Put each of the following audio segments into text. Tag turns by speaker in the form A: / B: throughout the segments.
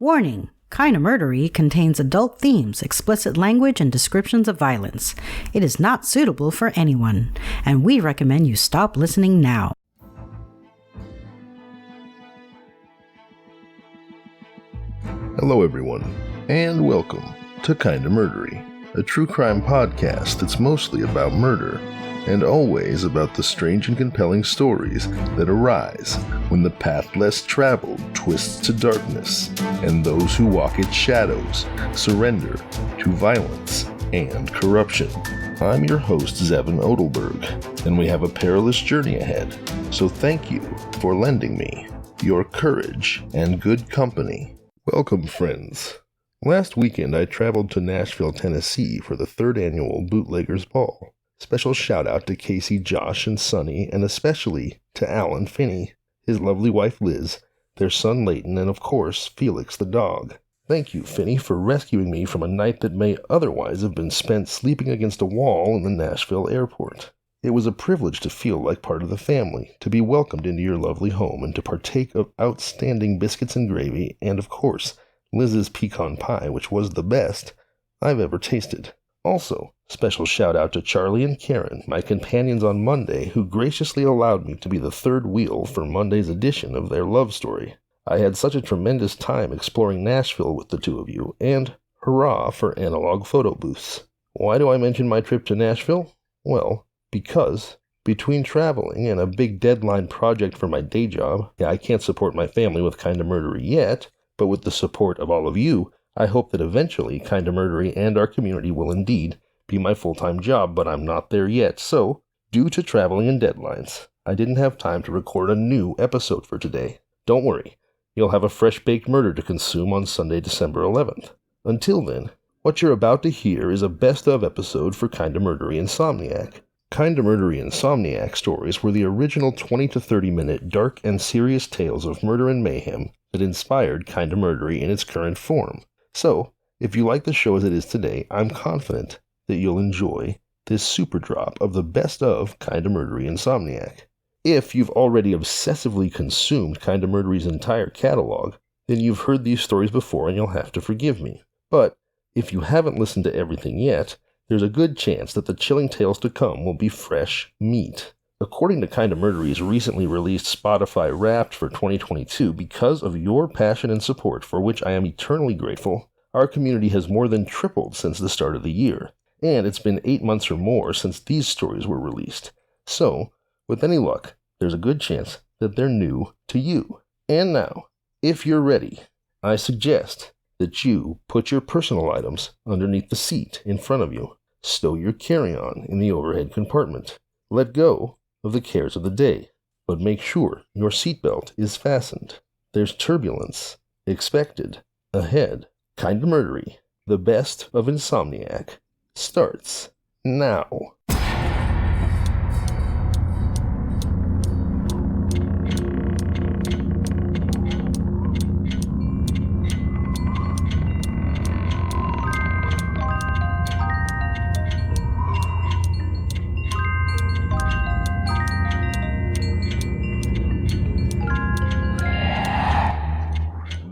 A: Warning! Kinda Murdery contains adult themes, explicit language, and descriptions of violence. It is not suitable for anyone, and we recommend you stop listening now.
B: Hello everyone, and welcome to Kinda Murdery, a true crime podcast that's mostly about murder, and always about the strange and compelling stories that arise when the path less traveled twists to darkness, and those who walk its shadows surrender to violence and corruption. I'm your host, Zevin Odelberg, and we have a perilous journey ahead, so thank you for lending me your courage and good company. Welcome, friends. Last weekend I traveled to Nashville, Tennessee for the 3rd annual Bootleggers Ball. Special shout out to Casey, Josh, and Sonny, and especially to Alan Finney, his lovely wife Liz, their son Leighton, and of course, Felix the dog. Thank you, Finney, for rescuing me from a night that may otherwise have been spent sleeping against a wall in the Nashville airport. It was a privilege to feel like part of the family, to be welcomed into your lovely home, and to partake of outstanding biscuits and gravy, and of course, Liz's pecan pie, which was the best I've ever tasted. Also, special shout out to Charlie and Karen, my companions on Monday, who graciously allowed me to be the third wheel for Monday's edition of their love story. I had such a tremendous time exploring Nashville with the two of you, and hurrah for analog photo booths. Why do I mention my trip to Nashville? Well, because between traveling and a big deadline project for my day job, I can't support my family with Kinda Murdery yet, but with the support of all of you, I hope that eventually Kinda Murdery and our community will indeed be my full-time job, but I'm not there yet, so, due to traveling and deadlines, I didn't have time to record a new episode for today. Don't worry, you'll have a fresh-baked murder to consume on Sunday, December 11th. Until then, what you're about to hear is a best-of episode for Kinda Murdery INSOMNIAC. Kinda Murdery INSOMNIAC stories were the original 20 to 30-minute dark and serious tales of murder and mayhem that inspired Kinda Murdery in its current form. So, if you like the show as it is today, I'm confident that you'll enjoy this super drop of the best of Kinda Murdery INSOMNIAC. If you've already obsessively consumed Kinda Murdery's entire catalog, then you've heard these stories before and you'll have to forgive me. But if you haven't listened to everything yet, there's a good chance that the chilling tales to come will be fresh meat. According to Kinda Murdery's recently released Spotify Wrapped for 2022, because of your passion and support, for which I am eternally grateful, our community has more than tripled since the start of the year, and it's been 8 months or more since these stories were released. So, with any luck, there's a good chance that they're new to you. And now, if you're ready, I suggest that you put your personal items underneath the seat in front of you, stow your carry-on in the overhead compartment, let go of the cares of the day, but make sure your seatbelt is fastened. There's turbulence expected ahead. Kinda Murdery, the best of INSOMNIAC, starts now.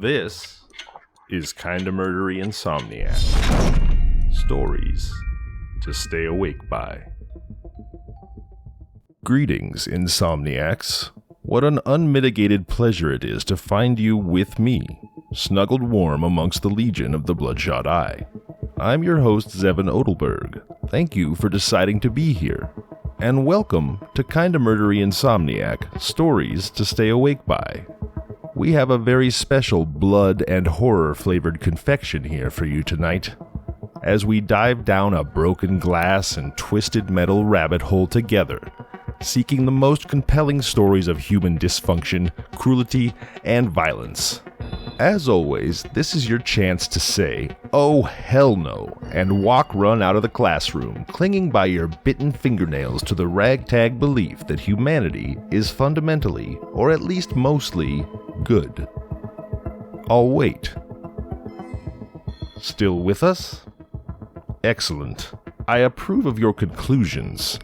C: This is Kinda Murdery INSOMNIAC. Stories to stay awake by. Greetings, Insomniacs. What an unmitigated pleasure it is to find you with me, snuggled warm amongst the legion of the Bloodshot Eye. I'm your host, Zevin Odelberg. Thank you for deciding to be here. And welcome to Kinda Murdery INSOMNIAC, Stories to Stay Awake By. We have a very special blood and horror-flavored confection here for you tonight, as we dive down a broken glass and twisted metal rabbit hole together, seeking the most compelling stories of human dysfunction, cruelty, and violence. As always, this is your chance to say, "Oh hell no," and run out of the classroom, clinging by your bitten fingernails to the ragtag belief that humanity is fundamentally, or at least mostly, good. I'll wait. Still with us? Excellent. I approve of your conclusions.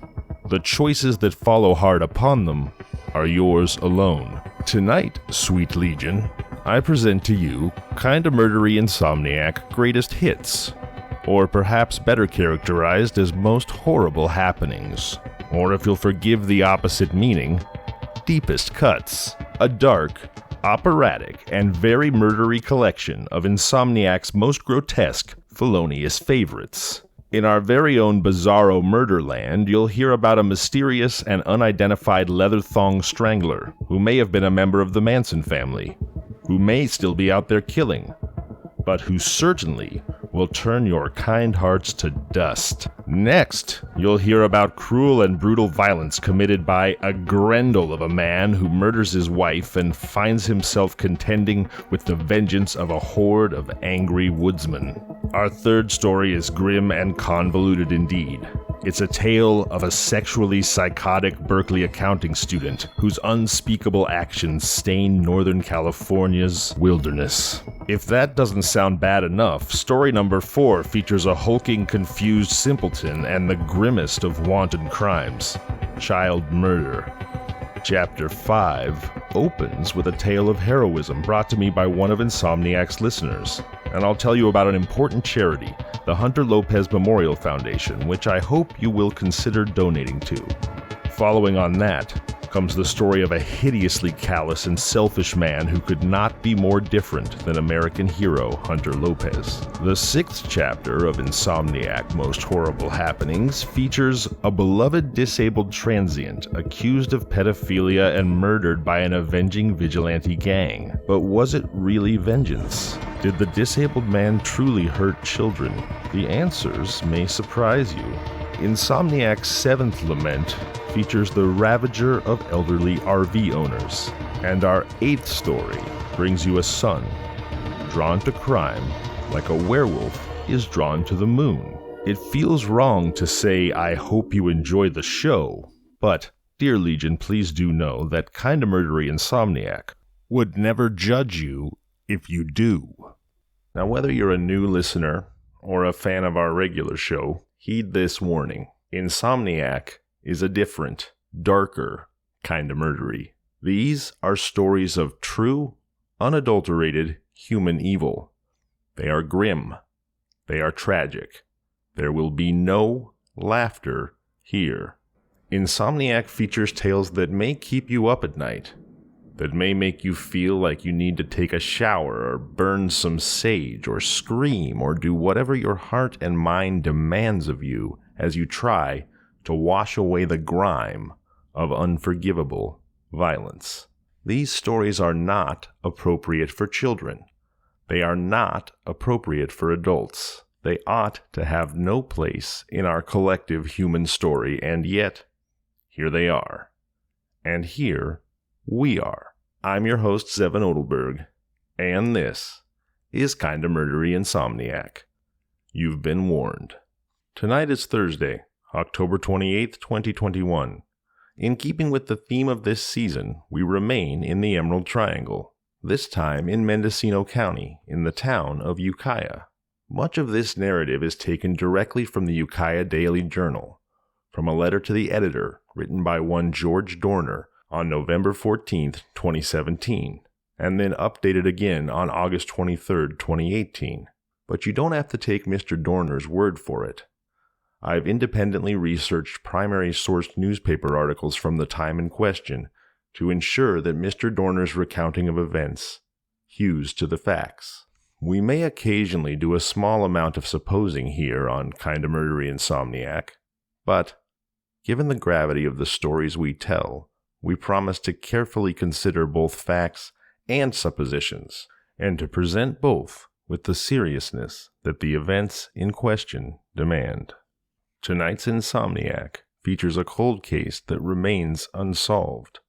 C: The choices that follow hard upon them are yours alone. Tonight, sweet legion, I present to you Kinda Murdery Insomniac Greatest Hits, or perhaps better characterized as Most Horrible Happenings, or if you'll forgive the opposite meaning, Deepest Cuts, a dark, operatic, and very murdery collection of Insomniac's most grotesque, felonious favorites. In our very own bizarro Murderland, you'll hear about a mysterious and unidentified leather-thong strangler who may have been a member of the Manson family, who may still be out there killing, but who certainly will turn your kind hearts to dust. Next, you'll hear about cruel and brutal violence committed by a Grendel of a man who murders his wife and finds himself contending with the vengeance of a horde of angry woodsmen. Our third story is grim and convoluted indeed. It's a tale of a sexually psychotic Berkeley accounting student whose unspeakable actions stain Northern California's wilderness. If that doesn't sound bad enough, story number 4 features a hulking, confused simpleton and the grimmest of wanton crimes, child murder. Chapter 5 opens with a tale of heroism brought to me by one of Insomniac's listeners, and I'll tell you about an important charity, the Hunter Lopez Memorial Foundation, which I hope you will consider donating to. Following on that comes the story of a hideously callous and selfish man who could not be more different than American hero Hunter Lopez. The 6th chapter of Insomniac Most Horrible Happenings features a beloved disabled transient accused of pedophilia and murdered by an avenging vigilante gang. But was it really vengeance? Did the disabled man truly hurt children? The answers may surprise you. Insomniac's 7th lament features the ravager of elderly RV owners, and our 8th story brings you a son drawn to crime like a werewolf is drawn to the moon. It feels wrong to say I hope you enjoy the show, but dear Legion, please do know that Kinda Murdery Insomniac would never judge you if you do. Now, whether you're a new listener or a fan of our regular show, heed this warning. Insomniac is a different, darker Kinda Murdery. These are stories of true, unadulterated human evil. They are grim. They are tragic. There will be no laughter here. Insomniac features tales that may keep you up at night, that may make you feel like you need to take a shower or burn some sage or scream or do whatever your heart and mind demands of you as you try to wash away the grime of unforgivable violence. These stories are not appropriate for children. They are not appropriate for adults. They ought to have no place in our collective human story, and yet, here they are. And here we are. I'm your host, Zevin Odelberg, and this is Kinda Murdery Insomniac. You've been warned. Tonight is Thursday, October 28th, 2021. In keeping with the theme of this season, we remain in the Emerald Triangle, this time in Mendocino County, in the town of Ukiah. Much of this narrative is taken directly from the Ukiah Daily Journal, from a letter to the editor written by one George Dorner on November 14th, 2017, and then updated again on August 23rd, 2018. But you don't have to take Mr. Dorner's word for it. I've independently researched primary sourced newspaper articles from the time in question to ensure that Mr. Dorner's recounting of events hews to the facts. We may occasionally do a small amount of supposing here on Kinda Murdery Insomniac, but given the gravity of the stories we tell, we promise to carefully consider both facts and suppositions, and to present both with the seriousness that the events in question demand. Tonight's Insomniac features a cold case that remains unsolved.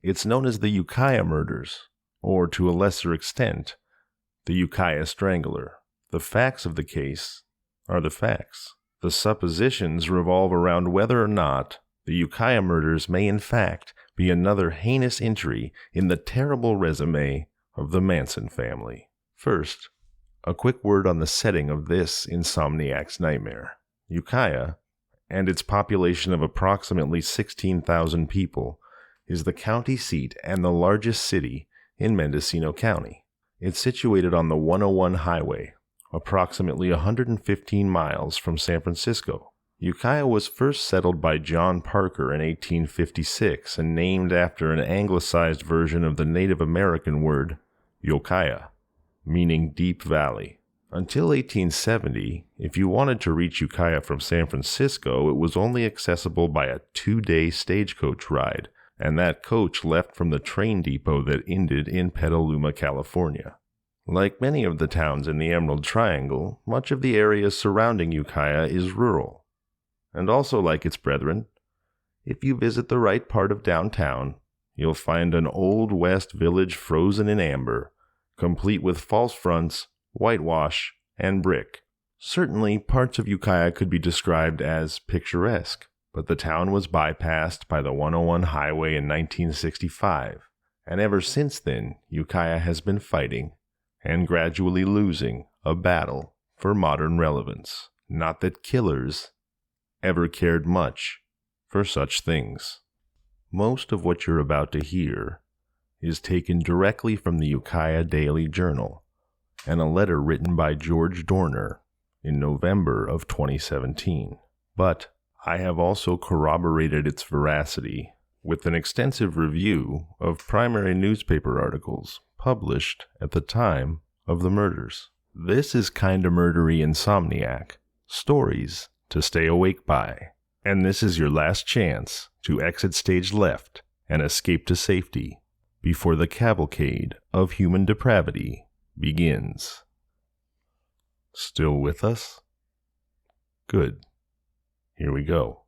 C: It's known as the Ukiah murders, or to a lesser extent, the Ukiah Strangler. The facts of the case are the facts. The suppositions revolve around whether or not the Ukiah murders may in fact be another heinous entry in the terrible resume of the Manson family. First, a quick word on the setting of this Insomniac's nightmare. Ukiah, and its population of approximately 16,000 people, is the county seat and the largest city in Mendocino County. It's situated on the 101 highway, approximately 115 miles from San Francisco. Ukiah was first settled by John Parker in 1856 and named after an anglicized version of the Native American word Ukiah, meaning deep valley. Until 1870, if you wanted to reach Ukiah from San Francisco, it was only accessible by a 2-day stagecoach ride, and that coach left from the train depot that ended in Petaluma, California. Like many of the towns in the Emerald Triangle, much of the area surrounding Ukiah is rural. And also like its brethren, if you visit the right part of downtown, you'll find an old West village frozen in amber, complete with false fronts, whitewash, and brick. Certainly, parts of Ukiah could be described as picturesque, but the town was bypassed by the 101 highway in 1965, and ever since then, Ukiah has been fighting, and gradually losing, a battle for modern relevance. Not that killers ever cared much for such things. Most of what you're about to hear is taken directly from the Ukiah Daily Journal and a letter written by George Dorner in November of 2017. But I have also corroborated its veracity with an extensive review of primary newspaper articles published at the time of the murders. This is Kinda Murdery INSOMNIAC, stories to stay awake by, and this is your last chance to exit stage left and escape to safety before the cavalcade of human depravity begins. Still with us? Good. Here we go.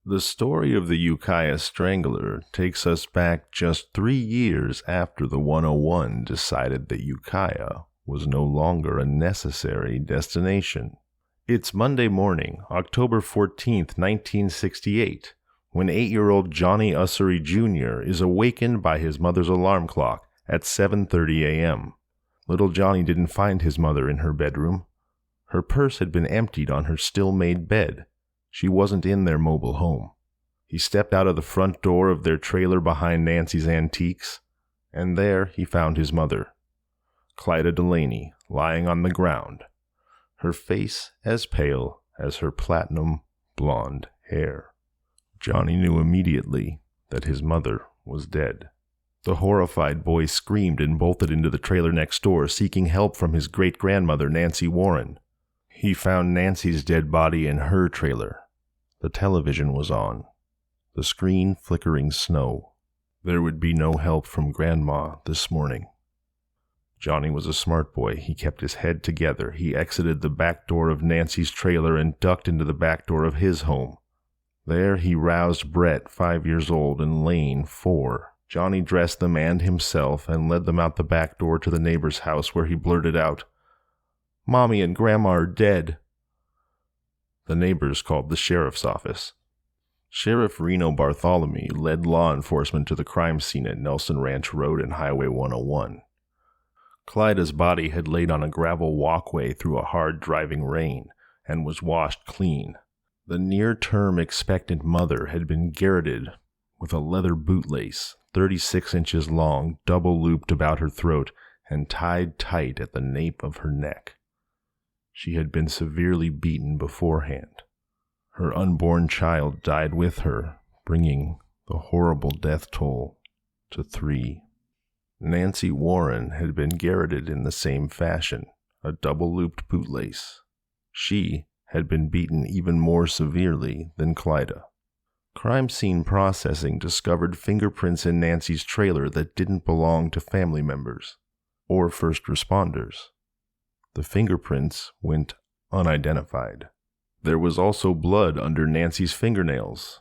C: The story of the Ukiah Strangler takes us back just 3 years after the 101 decided that Ukiah was no longer a necessary destination. It's Monday morning, October 14th, 1968, when 8-year-old Johnny Ussery Jr. is awakened by his mother's alarm clock at 7:30 a.m. Little Johnny didn't find his mother in her bedroom. Her purse had been emptied on her still-made bed. She wasn't in their mobile home. He stepped out of the front door of their trailer behind Nancy's Antiques, and there he found his mother, Clyda Delaney, lying on the ground, her face as pale as her platinum blonde hair. Johnny knew immediately that his mother was dead. The horrified boy screamed and bolted into the trailer next door, seeking help from his great-grandmother, Nancy Warren. He found Nancy's dead body in her trailer. The television was on, the screen flickering snow. There would be no help from Grandma this morning. Johnny was a smart boy. He kept his head together. He exited the back door of Nancy's trailer and ducked into the back door of his home. There he roused Brett, 5 years old, and Lane, 4. Johnny dressed them and himself and led them out the back door to the neighbor's house, where he blurted out, "Mommy and Grandma are dead." The neighbors called the sheriff's office. Sheriff Reno Bartholomew led law enforcement to the crime scene at Nelson Ranch Road and Highway 101. Clyda's body had laid on a gravel walkway through a hard driving rain and was washed clean. The near-term expectant mother had been garroted with a leather bootlace, 36 inches long, double-looped about her throat and tied tight at the nape of her neck. She had been severely beaten beforehand. Her unborn child died with her, bringing the horrible death toll to 3. Nancy Warren had been garroted in the same fashion, a double-looped bootlace. She had been beaten even more severely than Clyda. Crime scene processing discovered fingerprints in Nancy's trailer that didn't belong to family members or first responders. The fingerprints went unidentified. There was also blood under Nancy's fingernails.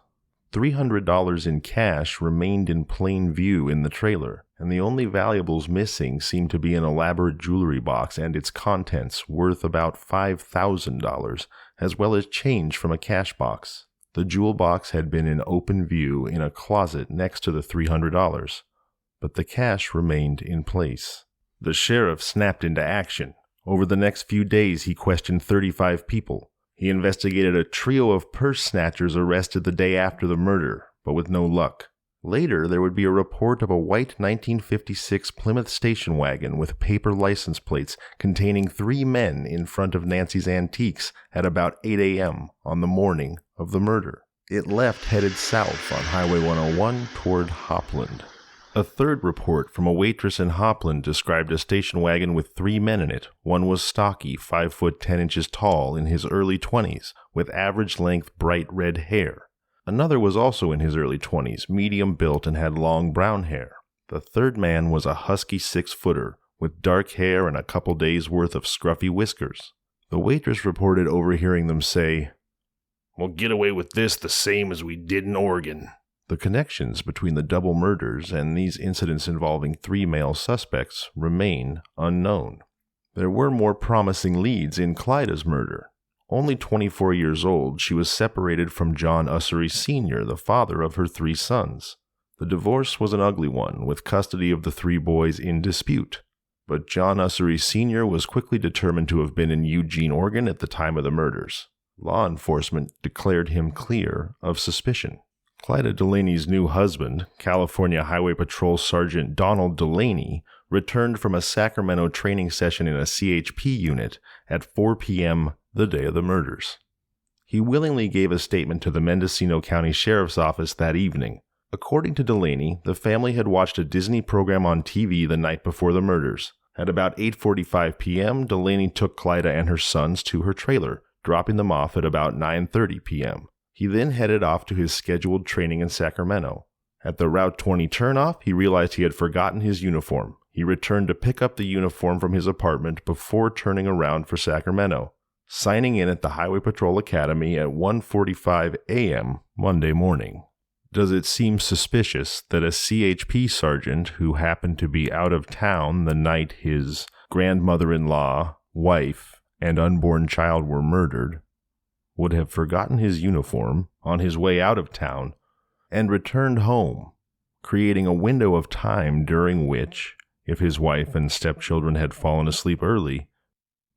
C: $300 in cash remained in plain view in the trailer, and the only valuables missing seemed to be an elaborate jewelry box and its contents worth about $5,000, as well as change from a cash box. The jewel box had been in open view in a closet next to the $300, but the cash remained in place. The sheriff snapped into action. Over the next few days, he questioned 35 people. He investigated a trio of purse snatchers arrested the day after the murder, but with no luck. Later, there would be a report of a white 1956 Plymouth station wagon with paper license plates containing 3 men in front of Nancy's Antiques at about 8 a.m. on the morning of the murder. It left headed south on Highway 101 toward Hopland. A third report from a waitress in Hopland described a station wagon with 3 men in it. One was stocky, 5 foot 10 inches tall, in his early 20s, with average length bright red hair. Another was also in his early 20s, medium built and had long brown hair. The third man was a husky 6-footer, with dark hair and a couple days' worth of scruffy whiskers. The waitress reported overhearing them say, "We'll get away with this the same as we did in Oregon." The connections between the double murders and these incidents involving 3 male suspects remain unknown. There were more promising leads in Clyda's murder. Only 24 years old, she was separated from John Ussery Sr., the father of her 3 sons. The divorce was an ugly one, with custody of the 3 boys in dispute. But John Ussery Sr. was quickly determined to have been in Eugene, Oregon at the time of the murders. Law enforcement declared him clear of suspicion. Clyda Delaney's new husband, California Highway Patrol Sergeant Donald Delaney, returned from a Sacramento training session in a CHP unit at 4 p.m. the day of the murders. He willingly gave a statement to the Mendocino County Sheriff's Office that evening. According to Delaney, the family had watched a Disney program on TV the night before the murders. At about 8:45 p.m., Delaney took Clyda and her sons to her trailer, dropping them off at about 9:30 p.m. He then headed off to his scheduled training in Sacramento. At the Route 20 turnoff, he realized he had forgotten his uniform. He returned to pick up the uniform from his apartment before turning around for Sacramento, signing in at the Highway Patrol Academy at 1:45 a.m. Monday morning. Does it seem suspicious that a CHP sergeant who happened to be out of town the night his grandmother-in-law, wife, and unborn child were murdered would have forgotten his uniform on his way out of town and returned home, creating a window of time during which, if his wife and stepchildren had fallen asleep early,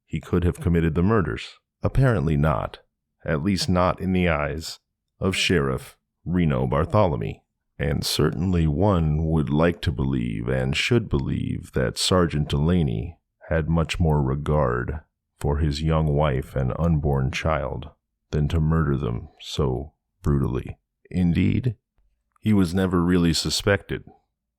C: he could have committed the murders? Apparently not, at least not in the eyes of Sheriff Reno Bartholomew. And certainly one would like to believe and should believe that Sergeant Delaney had much more regard for his young wife and unborn child than to murder them so brutally. Indeed, he was never really suspected,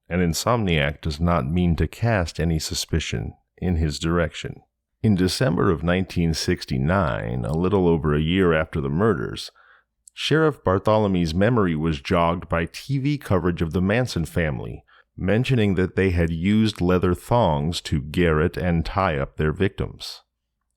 C: and Insomniac does not mean to cast any suspicion in his direction. In December of 1969, a little over a year after the murders, Sheriff Bartholomew's memory was jogged by TV coverage of the Manson family, mentioning that they had used leather thongs to garrote and tie up their victims.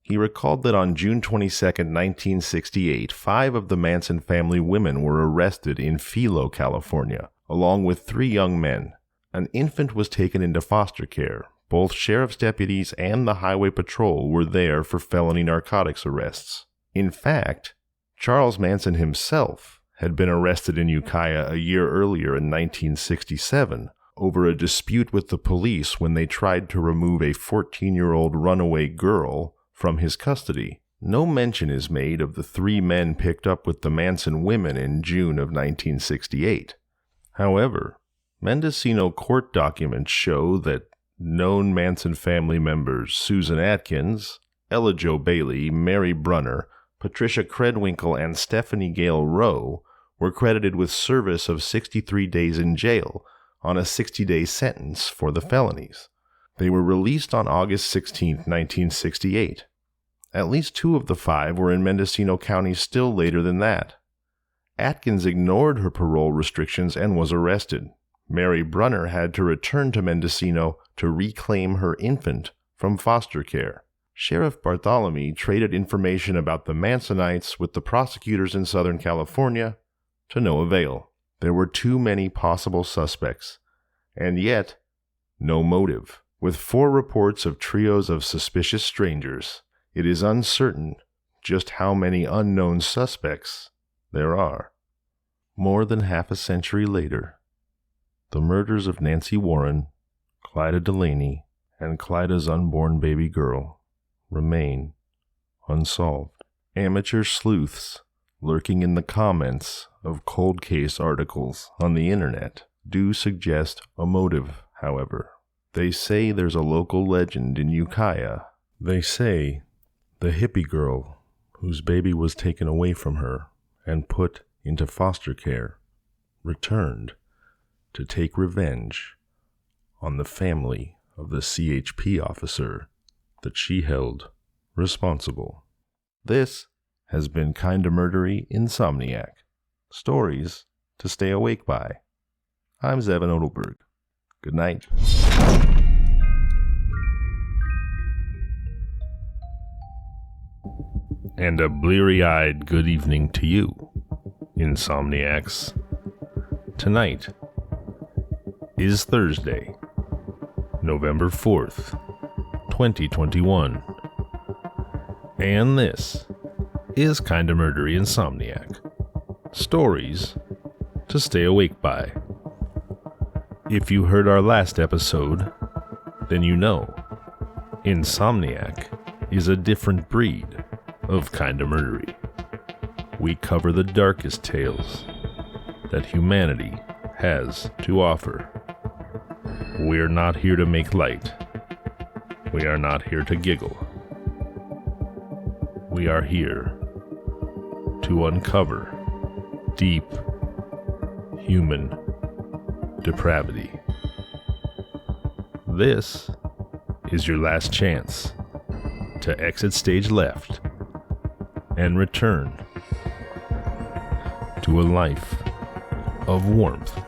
C: He recalled that on June 22, 1968, 5 of the Manson family women were arrested in Philo, California, along with 3 young men. An infant was taken into foster care. Both sheriff's deputies and the Highway Patrol were there for felony narcotics arrests. In fact, Charles Manson himself had been arrested in Ukiah a year earlier in 1967 over a dispute with the police when they tried to remove a 14-year-old runaway girl from his custody. No mention is made of the 3 men picked up with the Manson women in June of 1968. However, Mendocino court documents show that known Manson family members Susan Atkins, Ella Jo Bailey, Mary Brunner, Patricia Credwinkle, and Stephanie Gale Rowe were credited with service of 63 days in jail on a 60-day sentence for the felonies. They were released on August 16, 1968. At least 2 of the 5 were in Mendocino County still later than that. Atkins ignored her parole restrictions and was arrested. Mary Brunner had to return to Mendocino to reclaim her infant from foster care. Sheriff Bartholomew traded information about the Mansonites with the prosecutors in Southern California to no avail. There were too many possible suspects, and yet no motive. With 4 reports of trios of suspicious strangers, it is uncertain just how many unknown suspects there are. More than half a century later, the murders of Nancy Warren, Clyda Delaney, and Clyda's unborn baby girl remain unsolved. Amateur sleuths lurking in the comments of cold case articles on the internet do suggest a motive, however. They say there's a local legend in Ukiah. They say the hippie girl whose baby was taken away from her and put into foster care returned to take revenge on the family of the CHP officer that she held responsible. This has been Kinda Murdery Insomniac. Stories to stay awake by. I'm Zevin Odelberg. Good night. And a bleary-eyed good evening to you, Insomniacs. Tonight is Thursday, November 4th, 2021. And this is Kinda Murdery Insomniac. Stories to stay awake by. If you heard our last episode, then you know Insomniac is a different breed of Kinda Murdery. We cover the darkest tales that humanity has to offer. We're not here to make light. We are not here to giggle. We are here to uncover deep human depravity. This is your last chance to exit stage left and return to a life of warmth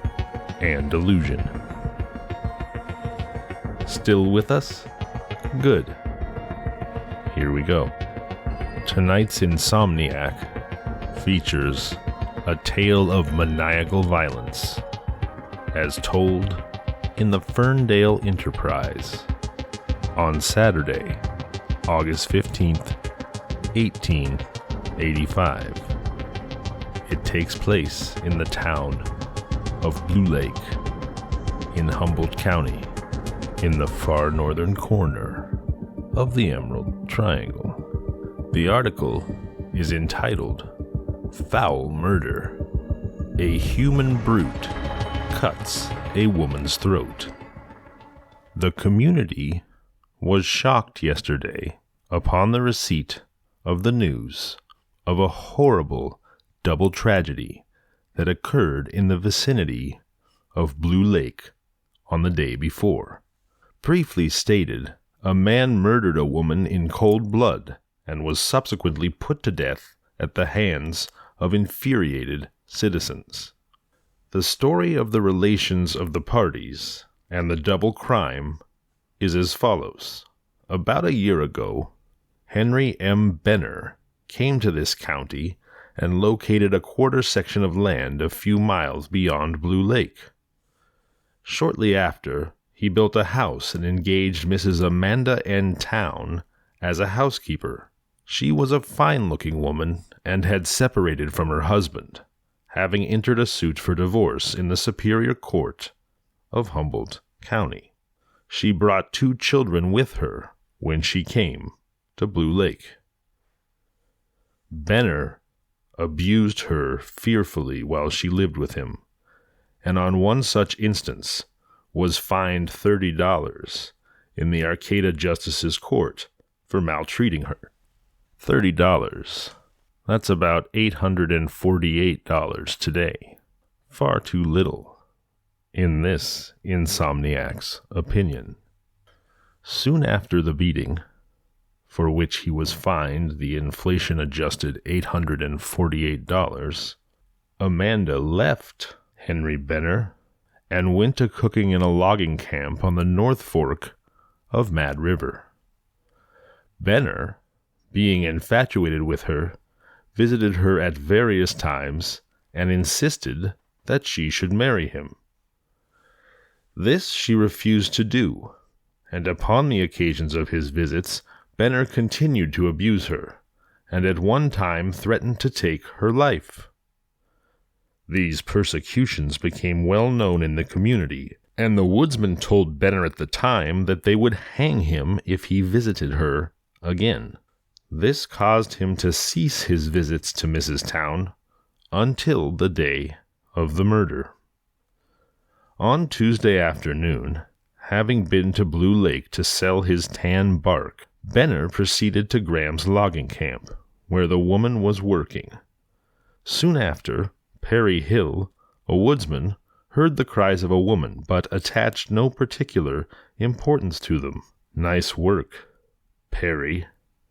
C: and delusion. Still with us? Good. Here we go. Tonight's Insomniac features a tale of maniacal violence, as told in the Ferndale Enterprise on Saturday, August 15th, 1885. It takes place in the town of Blue Lake in Humboldt County, in the far northern corner of the Emerald Triangle. The article is entitled Foul Murder. A human brute cuts a woman's throat. The community was shocked yesterday upon the receipt of the news of a horrible double tragedy that occurred in the vicinity of Blue Lake on the day before. Briefly stated, a man murdered a woman in cold blood and was subsequently put to death at the hands of infuriated citizens. The story of the relations of the parties and the double crime is as follows. About a year ago, Henry M. Benner came to this county and located a quarter section of land a few miles beyond Blue Lake. Shortly after, he built a house and engaged Mrs. Amanda N. Town as a housekeeper. She was a fine-looking woman and had separated from her husband, having entered a suit for divorce in the Superior Court of Humboldt County. She brought 2 children with her when she came to Blue Lake. Benner abused her fearfully while she lived with him, and on one such instance was fined $30 in the Arcata Justice's Court for maltreating her. $30. That's about $848 today. Far too little, in this Insomniac's opinion. Soon after the beating, for which he was fined the inflation-adjusted $848, Amanda left Henry Benner and went to cooking in a logging camp on the North Fork of Mad River. Benner, being infatuated with her, visited her at various times and insisted that she should marry him. This she refused to do, and upon the occasions of his visits, Benner continued to abuse her, and at one time threatened to take her life. These persecutions became well known in the community, and the woodsman told Benner at the time that they would hang him if he visited her again. This caused him to cease his visits to Mrs. Town until the day of the murder. On Tuesday afternoon, having been to Blue Lake to sell his tan bark, Benner proceeded to Graham's logging camp, where the woman was working. Soon after, Perry Hill, a woodsman, heard the cries of a woman, but attached no particular importance to them. Nice work, Perry.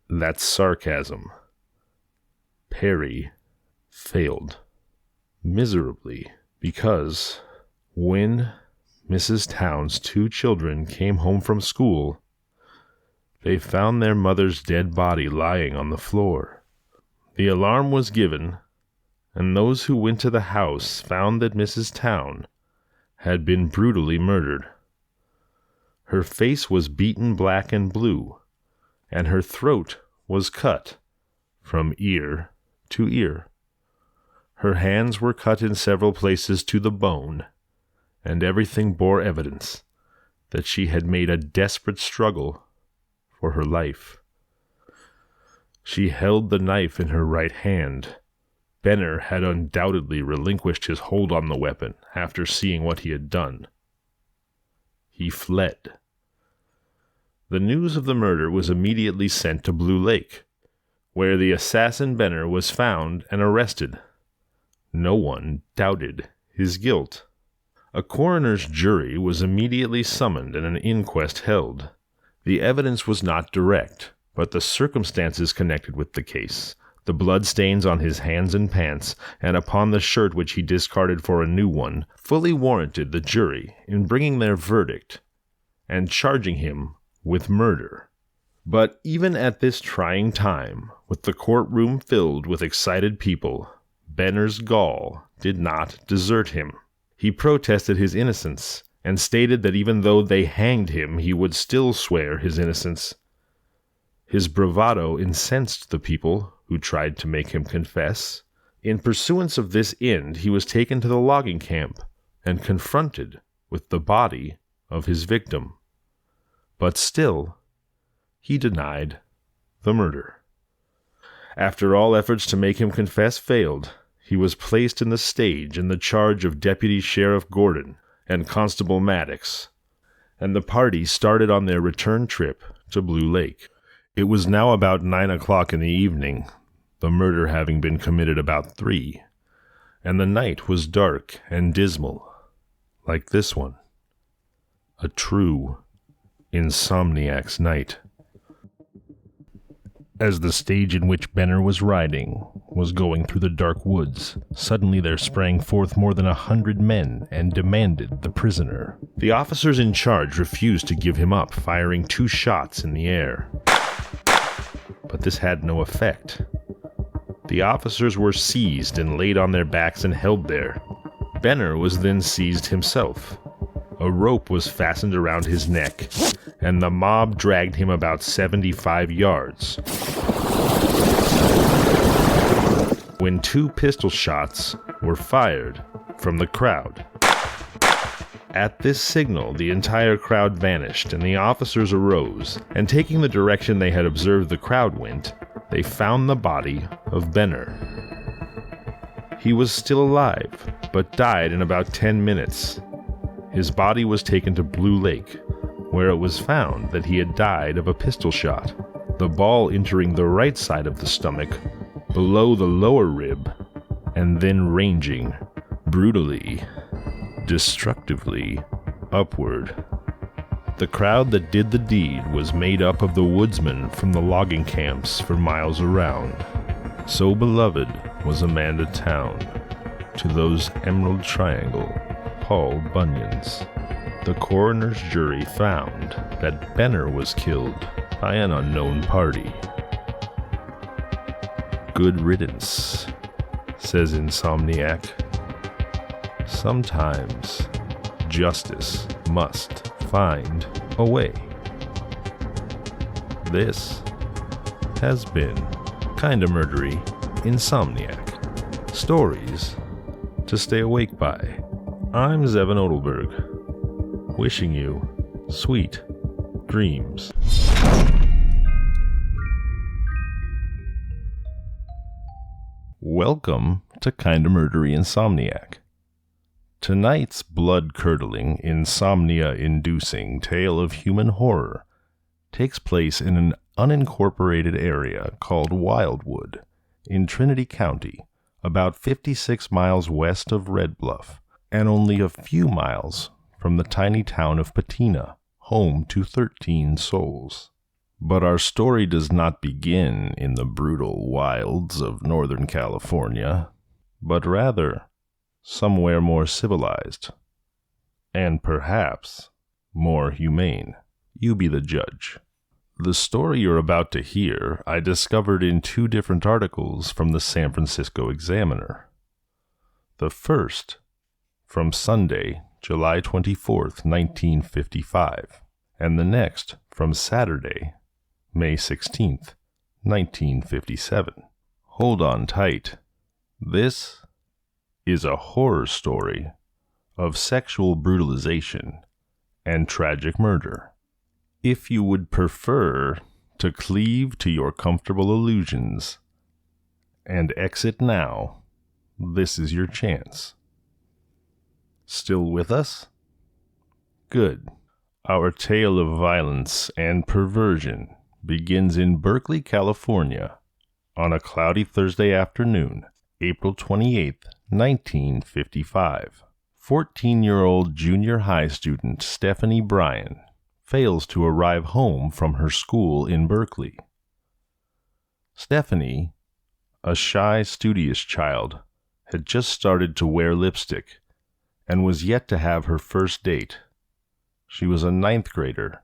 C: That's sarcasm. Perry failed miserably because when Mrs. Towns' 2 children came home from school, they found their mother's dead body lying on the floor. The alarm was given, and those who went to the house found that Mrs. Town had been brutally murdered. Her face was beaten black and blue, and her throat was cut from ear to ear. Her hands were cut in several places to the bone, and everything bore evidence that she had made a desperate struggle for her life. She held the knife in her right hand. Benner had undoubtedly relinquished his hold on the weapon after seeing what he had done. He fled. The news of the murder was immediately sent to Blue Lake, where the assassin Benner was found and arrested. No one doubted his guilt. A coroner's jury was immediately summoned and an inquest held. The evidence was not direct, but the circumstances connected with the case, the bloodstains on his hands and pants, and upon the shirt which he discarded for a new one, fully warranted the jury in bringing their verdict and charging him with murder. But even at this trying time, with the courtroom filled with excited people, Benner's gall did not desert him. He protested his innocence, and stated that even though they hanged him, he would still swear his innocence. His bravado incensed the people who tried to make him confess. In pursuance of this end, he was taken to the logging camp and confronted with the body of his victim. But still, he denied the murder. After all efforts to make him confess failed, he was placed in the stage in the charge of Deputy Sheriff Gordon and Constable Maddox, and the party started on their return trip to Blue Lake. It was now about 9 o'clock in the evening, the murder having been committed about 3, and the night was dark and dismal, like this one. A true insomniac's night. As the stage in which Benner was riding was going through the dark woods, suddenly there sprang forth more than 100 men and demanded the prisoner. The officers in charge refused to give him up, firing 2 shots in the air. But this had no effect. The officers were seized and laid on their backs and held there. Benner was then seized himself. A rope was fastened around his neck, and the mob dragged him about 75 yards. When 2 pistol shots were fired from the crowd. At this signal, the entire crowd vanished, and the officers arose, and taking the direction they had observed the crowd went, they found the body of Benner. He was still alive, but died in about 10 minutes. His body was taken to Blue Lake, where it was found that he had died of a pistol shot, the ball entering the right side of the stomach, below the lower rib, and then ranging brutally, destructively upward. The crowd that did the deed was made up of the woodsmen from the logging camps for miles around. So beloved was Amanda Town to those Emerald Triangle Paul Bunyans. The coroner's jury found that Benner was killed by an unknown party. Good riddance, says Insomniac. Sometimes justice must find a way. This has been Kinda Murdery Insomniac. Stories to stay awake by. I'm Zevin Odelberg, wishing you sweet dreams. Welcome to Kinda Murdery Insomniac. Tonight's blood-curdling, insomnia-inducing tale of human horror takes place in an unincorporated area called Wildwood in Trinity County, about 56 miles west of Red Bluff, and only a few miles from the tiny town of Patina, home to 13 souls. But our story does not begin in the brutal wilds of Northern California, but rather somewhere more civilized, and perhaps more humane. You be the judge. The story you're about to hear I discovered in 2 different articles from the San Francisco Examiner. The first, from Sunday, July 24th, 1955, and the next from Saturday, May 16th, 1957. Hold on tight. This is a horror story of sexual brutalization and tragic murder. If you would prefer to cleave to your comfortable illusions and exit now, this is your chance. Still with us? Good. Our tale of violence and perversion begins in Berkeley, California, on a cloudy Thursday afternoon, April 28th, 1955. 14-year-old junior high student Stephanie Bryan fails to arrive home from her school in Berkeley. Stephanie, a shy, studious child, had just started to wear lipstick and was yet to have her first date. She was a 9th grader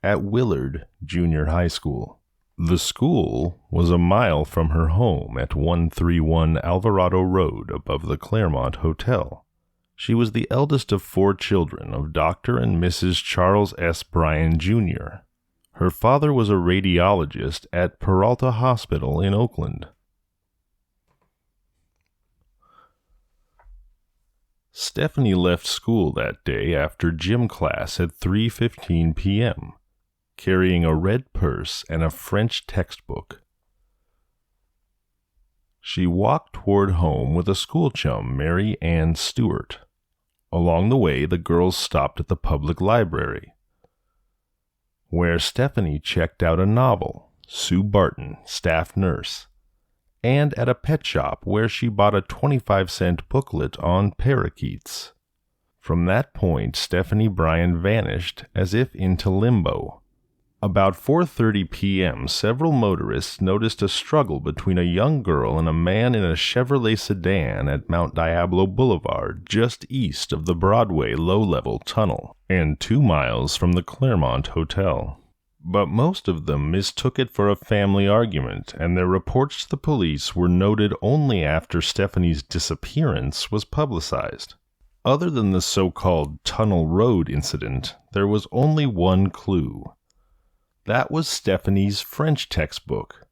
C: at Willard Junior High School. The school was a mile from her home at 131 Alvarado Road above the Claremont Hotel. She was the eldest of 4 children of Dr. and Mrs. Charles S. Bryan, Jr. Her father was a radiologist at Peralta Hospital in Oakland. Stephanie left school that day after gym class at 3:15 p.m., carrying a red purse and a French textbook. She walked toward home with a school chum, Mary Ann Stewart. Along the way, the girls stopped at the public library, where Stephanie checked out a novel, Sue Barton, Staff Nurse, and at a pet shop where she bought a 25-cent booklet on parakeets. From that point, Stephanie Bryan vanished as if into limbo. About 4:30 p.m., several motorists noticed a struggle between a young girl and a man in a Chevrolet sedan at Mount Diablo Boulevard, just east of the Broadway low-level tunnel, and 2 miles from the Claremont Hotel. But most of them mistook it for a family argument, and their reports to the police were noted only after Stephanie's disappearance was publicized. Other than the so-called Tunnel Road incident, there was only one clue. That was Stephanie's French textbook.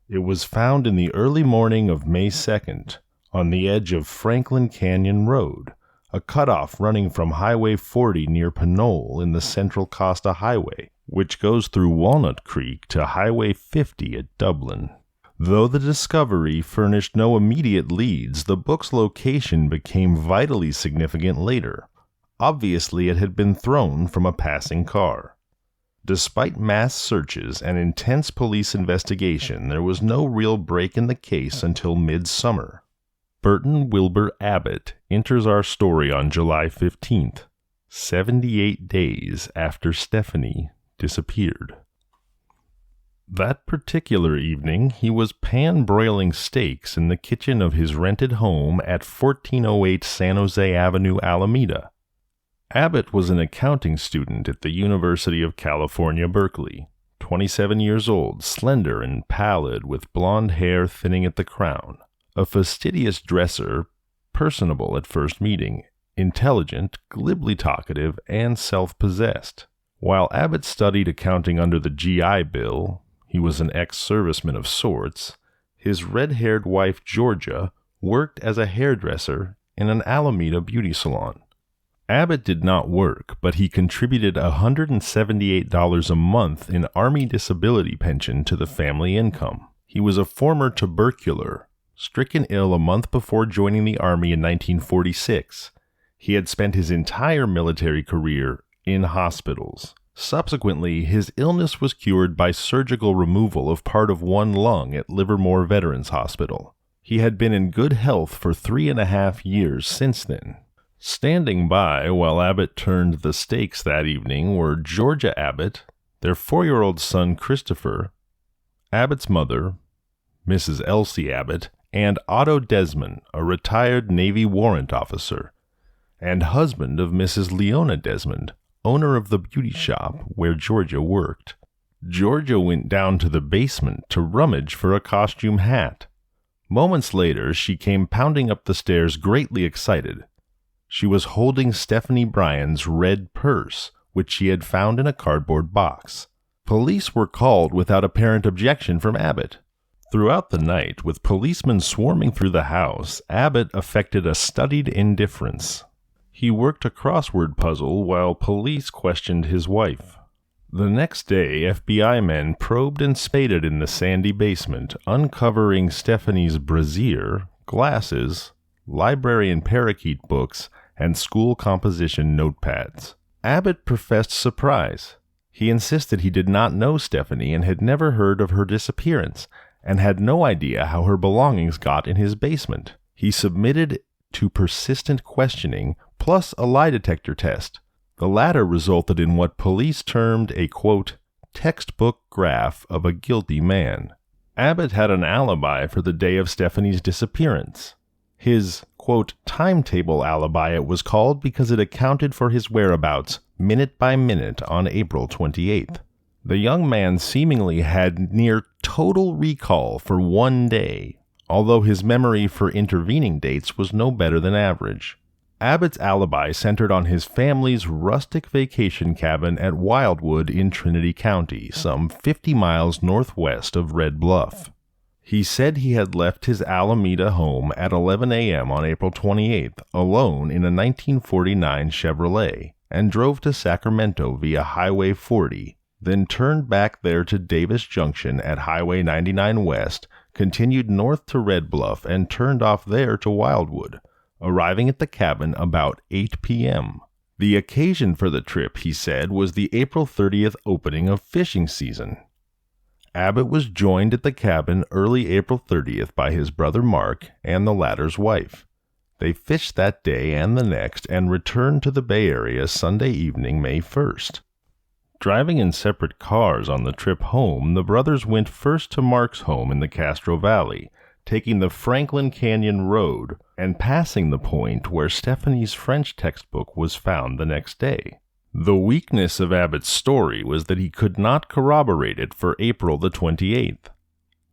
C: It was found in the early morning of May 2nd, on the edge of Franklin Canyon Road, a cutoff running from Highway 40 near Pinole in the Central Costa Highway, which goes through Walnut Creek to Highway 50 at Dublin. Though the discovery furnished no immediate leads, the book's location became vitally significant later. Obviously, it had been thrown from a passing car. Despite mass searches and intense police investigation, there was no real break in the case until midsummer. Burton Wilbur Abbott enters our story on July 15th, 78 days after Stephanie disappeared. That particular evening, he was pan-broiling steaks in the kitchen of his rented home at 1408 San Jose Avenue, Alameda. Abbott was an accounting student at the University of California, Berkeley, 27 years old, slender and pallid, with blonde hair thinning at the crown, a fastidious dresser, personable at first meeting, intelligent, glibly talkative, and self-possessed. While Abbott studied accounting under the GI Bill, he was an ex-serviceman of sorts, his red-haired wife, Georgia, worked as a hairdresser in an Alameda beauty salon. Abbott did not work, but he contributed $178 a month in Army disability pension to the family income. He was a former tubercular, stricken ill a month before joining the Army in 1946, He had spent his entire military career in hospitals. Subsequently, his illness was cured by surgical removal of part of one lung at Livermore Veterans Hospital. He had been in good health for 3.5 years since then. Standing by while Abbott turned the stakes that evening were Georgia Abbott, their 4-year-old son Christopher, Abbott's mother, Mrs. Elsie Abbott, and Otto Desmond, a retired Navy warrant officer, and husband of Mrs. Leona Desmond, owner of the beauty shop where Georgia worked. Georgia went down to the basement to rummage for a costume hat. Moments later, she came pounding up the stairs greatly excited. She was holding Stephanie Bryan's red purse, which she had found in a cardboard box. Police were called without apparent objection from Abbott. Throughout the night, with policemen swarming through the house, Abbott affected a studied indifference. He worked a crossword puzzle while police questioned his wife. The next day, FBI men probed and spaded in the sandy basement, uncovering Stephanie's brassiere, glasses, library and parakeet books, and school composition notepads. Abbott professed surprise. He insisted he did not know Stephanie and had never heard of her disappearance, and had no idea how her belongings got in his basement. He submitted to persistent questioning, plus a lie detector test. The latter resulted in what police termed a, quote, textbook graph of a guilty man. Abbott had an alibi for the day of Stephanie's disappearance. His, quote, timetable alibi it was called because it accounted for his whereabouts minute by minute on April 28th. The young man seemingly had near total recall for one day, although his memory for intervening dates was no better than average. Abbott's alibi centered on his family's rustic vacation cabin at Wildwood in Trinity County, some 50 miles northwest of Red Bluff. He said he had left his Alameda home at 11 a.m. on April 28th, alone in a 1949 Chevrolet, and drove to Sacramento via Highway 40, then turned back there to Davis Junction at Highway 99 West, continued north to Red Bluff, and turned off there to Wildwood, arriving at the cabin about 8 p.m. The occasion for the trip, he said, was the April 30th opening of fishing season. Abbott was joined at the cabin early April 30th by his brother Mark and the latter's wife. They fished that day and the next and returned to the Bay Area Sunday evening, May 1st. Driving in separate cars on the trip home, the brothers went first to Mark's home in the Castro Valley, taking the Franklin Canyon Road and passing the point where Stephanie's French textbook was found the next day. The weakness of Abbott's story was that he could not corroborate it for April the 28th.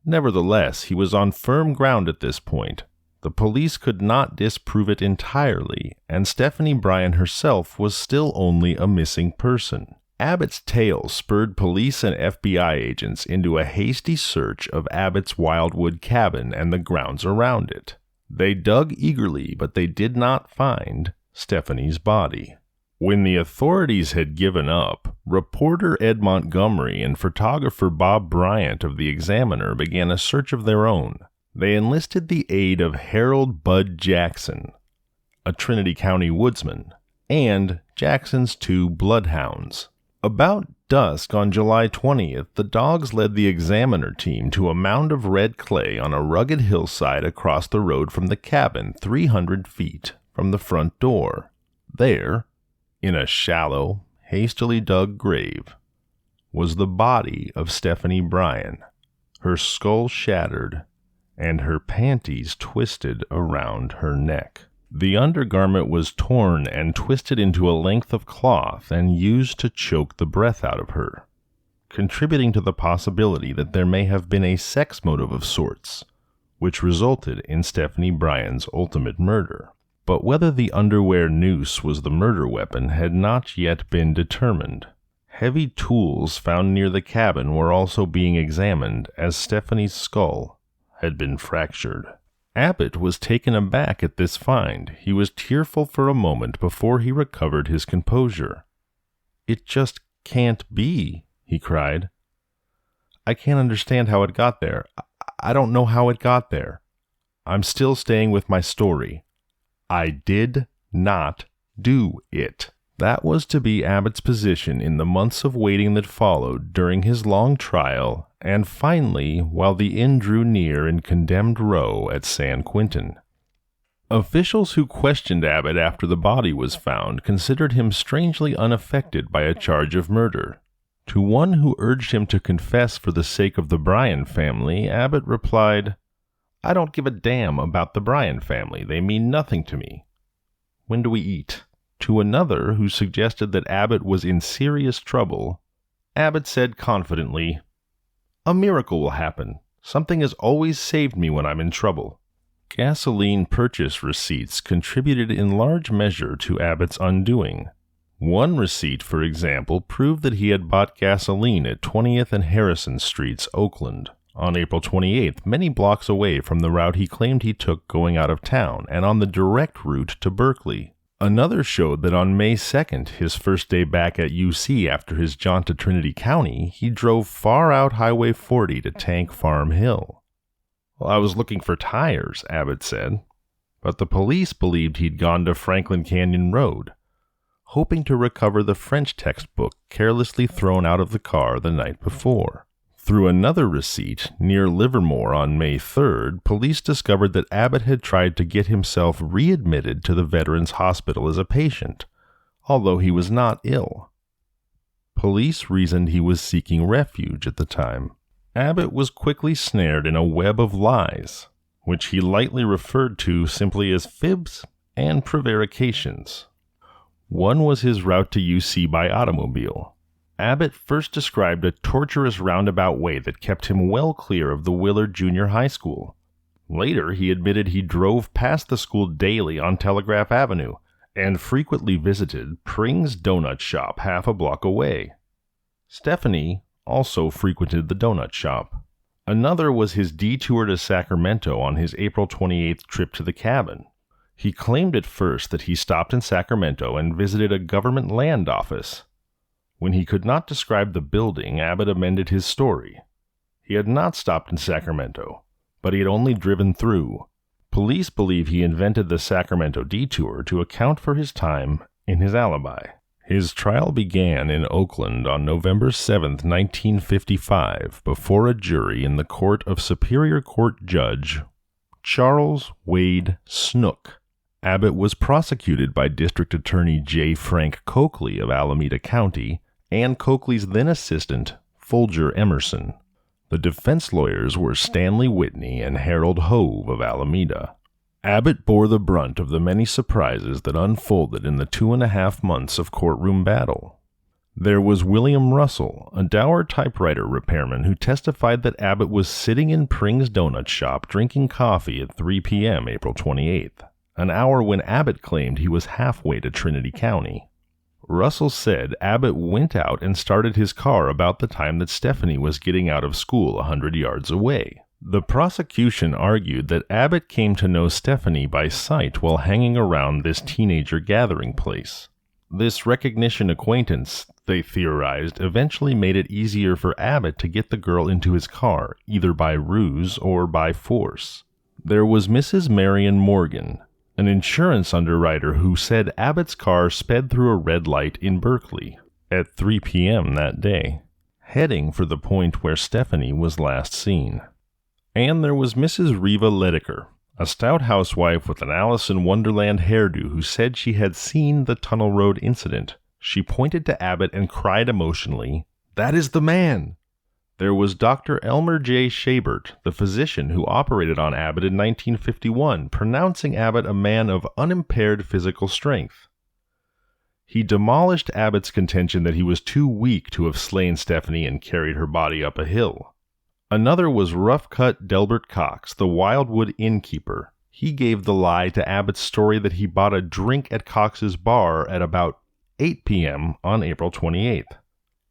C: Nevertheless, he was on firm ground at this point. The police could not disprove it entirely, and Stephanie Bryan herself was still only a missing person. Abbott's tale spurred police and FBI agents into a hasty search of Abbott's Wildwood cabin and the grounds around it. They dug eagerly, but they did not find Stephanie's body. When the authorities had given up, reporter Ed Montgomery and photographer Bob Bryant of the Examiner began a search of their own. They enlisted the aid of Harold Bud Jackson, a Trinity County woodsman, and Jackson's 2 bloodhounds. About dusk on July 20th, the dogs led the Examiner team to a mound of red clay on a rugged hillside across the road from the cabin 300 feet from the front door. There, in a shallow, hastily dug grave, was the body of Stephanie Bryan, her skull shattered and her panties twisted around her neck. The undergarment was torn and twisted into a length of cloth and used to choke the breath out of her, contributing to the possibility that there may have been a sex motive of sorts, which resulted in Stephanie Bryan's ultimate murder. But whether the underwear noose was the murder weapon had not yet been determined. Heavy tools found near the cabin were also being examined, as Stephanie's skull had been fractured. Abbott was taken aback at this find. He was tearful for a moment before he recovered his composure. "It just can't be," he cried. "I can't understand how it got there. I don't know how it got there. I'm still staying with my story. I did not Do it. That was to be Abbott's position in the months of waiting that followed during his long trial, and finally, while the end drew near in Condemned Row at San Quentin. Officials who questioned Abbott after the body was found considered him strangely unaffected by a charge of murder. To one who urged him to confess for the sake of the Bryan family, Abbott replied, "I don't give a damn about the Bryan family. They mean nothing to me. When do we eat?" To another who suggested that Abbott was in serious trouble, Abbott said confidently, "A miracle will happen. Something has always saved me when I'm in trouble." Gasoline purchase receipts contributed in large measure to Abbott's undoing. One receipt, for example, proved that he had bought gasoline at 20th and Harrison Streets, Oakland, on April 28th, many blocks away from the route he claimed he took going out of town and on the direct route to Berkeley. Another showed that on May 2nd, his first day back at UC after his jaunt to Trinity County, he drove far out Highway 40 to Tank Farm Hill. "Well, I was looking for tires," Abbott said, but the police believed he'd gone to Franklin Canyon Road, hoping to recover the French textbook carelessly thrown out of the car the night before. Through another receipt, near Livermore on May 3rd, police discovered that Abbott had tried to get himself readmitted to the Veterans Hospital as a patient, although he was not ill. Police reasoned he was seeking refuge at the time. Abbott was quickly snared in a web of lies, which he lightly referred to simply as fibs and prevarications. One was his route to UC by automobile. Abbott first described a torturous roundabout way that kept him well clear of the Willard Junior High School. Later, he admitted he drove past the school daily on Telegraph Avenue and frequently visited Pring's Donut Shop half a block away. Stephanie also frequented the donut shop. Another was his detour to Sacramento on his April 28th trip to the cabin. He claimed at first that he stopped in Sacramento and visited a government land office. When he could not describe the building, Abbott amended his story. He had not stopped in Sacramento, but he had only driven through. Police believe he invented the Sacramento detour to account for his time in his alibi. His trial began in Oakland on November 7, 1955, before a jury in the court of Superior Court Judge Charles Wade Snook. Abbott was prosecuted by District Attorney J. Frank Coakley of Alameda County and Coakley's then assistant, Folger Emerson. The defense lawyers were Stanley Whitney and Harold Hove of Alameda. Abbott bore the brunt of the many surprises that unfolded in the 2.5 months of courtroom battle. There was William Russell, a dour typewriter repairman who testified that Abbott was sitting in Pring's Donut Shop drinking coffee at 3 p.m. April 28th, an hour when Abbott claimed he was halfway to Trinity County. Russell said Abbott went out and started his car about the time that Stephanie was getting out of school 100 yards away. The prosecution argued that Abbott came to know Stephanie by sight while hanging around this teenager gathering place. This recognition acquaintance, they theorized, eventually made it easier for Abbott to get the girl into his car, either by ruse or by force. There was Mrs. Marion Morgan, an insurance underwriter who said Abbott's car sped through a red light in Berkeley at 3 p.m. that day, heading for the point where Stephanie was last seen. And there was Mrs. Reva Lediker, a stout housewife with an Alice in Wonderland hairdo who said she had seen the Tunnel Road incident. She pointed to Abbott and cried emotionally, "That is the man!" There was Dr. Elmer J. Shabert, the physician who operated on Abbott in 1951, pronouncing Abbott a man of unimpaired physical strength. He demolished Abbott's contention that he was too weak to have slain Stephanie and carried her body up a hill. Another was rough-cut Delbert Cox, the Wildwood innkeeper. He gave the lie to Abbott's story that he bought a drink at Cox's bar at about 8 p.m. on April 28th.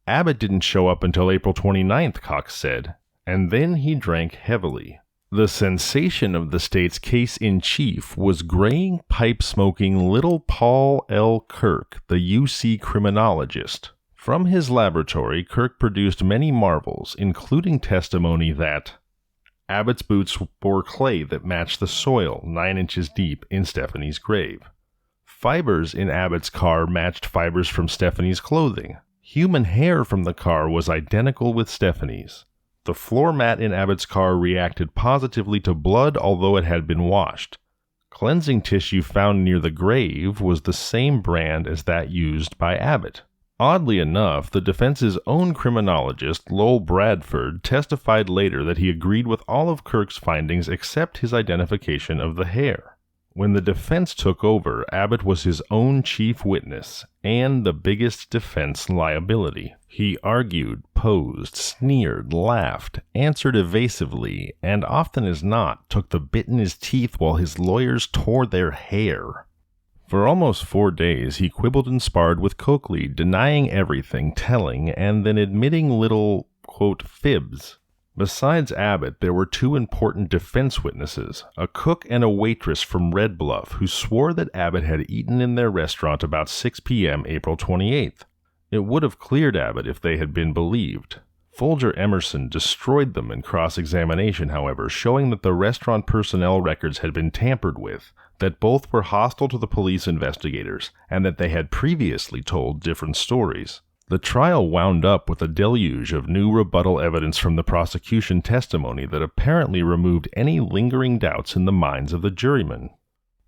C: Abbott didn't show up until April 29th, Cox said, and then he drank heavily. The sensation of the state's case-in-chief was graying, pipe-smoking little Paul L. Kirk, the UC criminologist. From his laboratory, Kirk produced many marvels, including testimony that Abbott's boots bore clay that matched the soil 9 inches deep in Stephanie's grave. Fibers in Abbott's car matched fibers from Stephanie's clothing. Human hair from the car was identical with Stephanie's. The floor mat in Abbott's car reacted positively to blood, although it had been washed. Cleansing tissue found near the grave was the same brand as that used by Abbott. Oddly enough, the defense's own criminologist, Lowell Bradford, testified later that he agreed with all of Kirk's findings except his identification of the hair. When the defense took over, Abbott was his own chief witness and the biggest defense liability. He argued, posed, sneered, laughed, answered evasively, and often as not took the bit in his teeth while his lawyers tore their hair. For almost 4 days, he quibbled and sparred with Coakley, denying everything, telling, and then admitting little, quote, fibs. Besides Abbott, there were 2 important defense witnesses, a cook and a waitress from Red Bluff, who swore that Abbott had eaten in their restaurant about 6 p.m. April 28th. It would have cleared Abbott if they had been believed. Folger Emerson destroyed them in cross-examination, however, showing that the restaurant personnel records had been tampered with, that both were hostile to the police investigators, and that they had previously told different stories. The trial wound up with a deluge of new rebuttal evidence from the prosecution testimony that apparently removed any lingering doubts in the minds of the jurymen.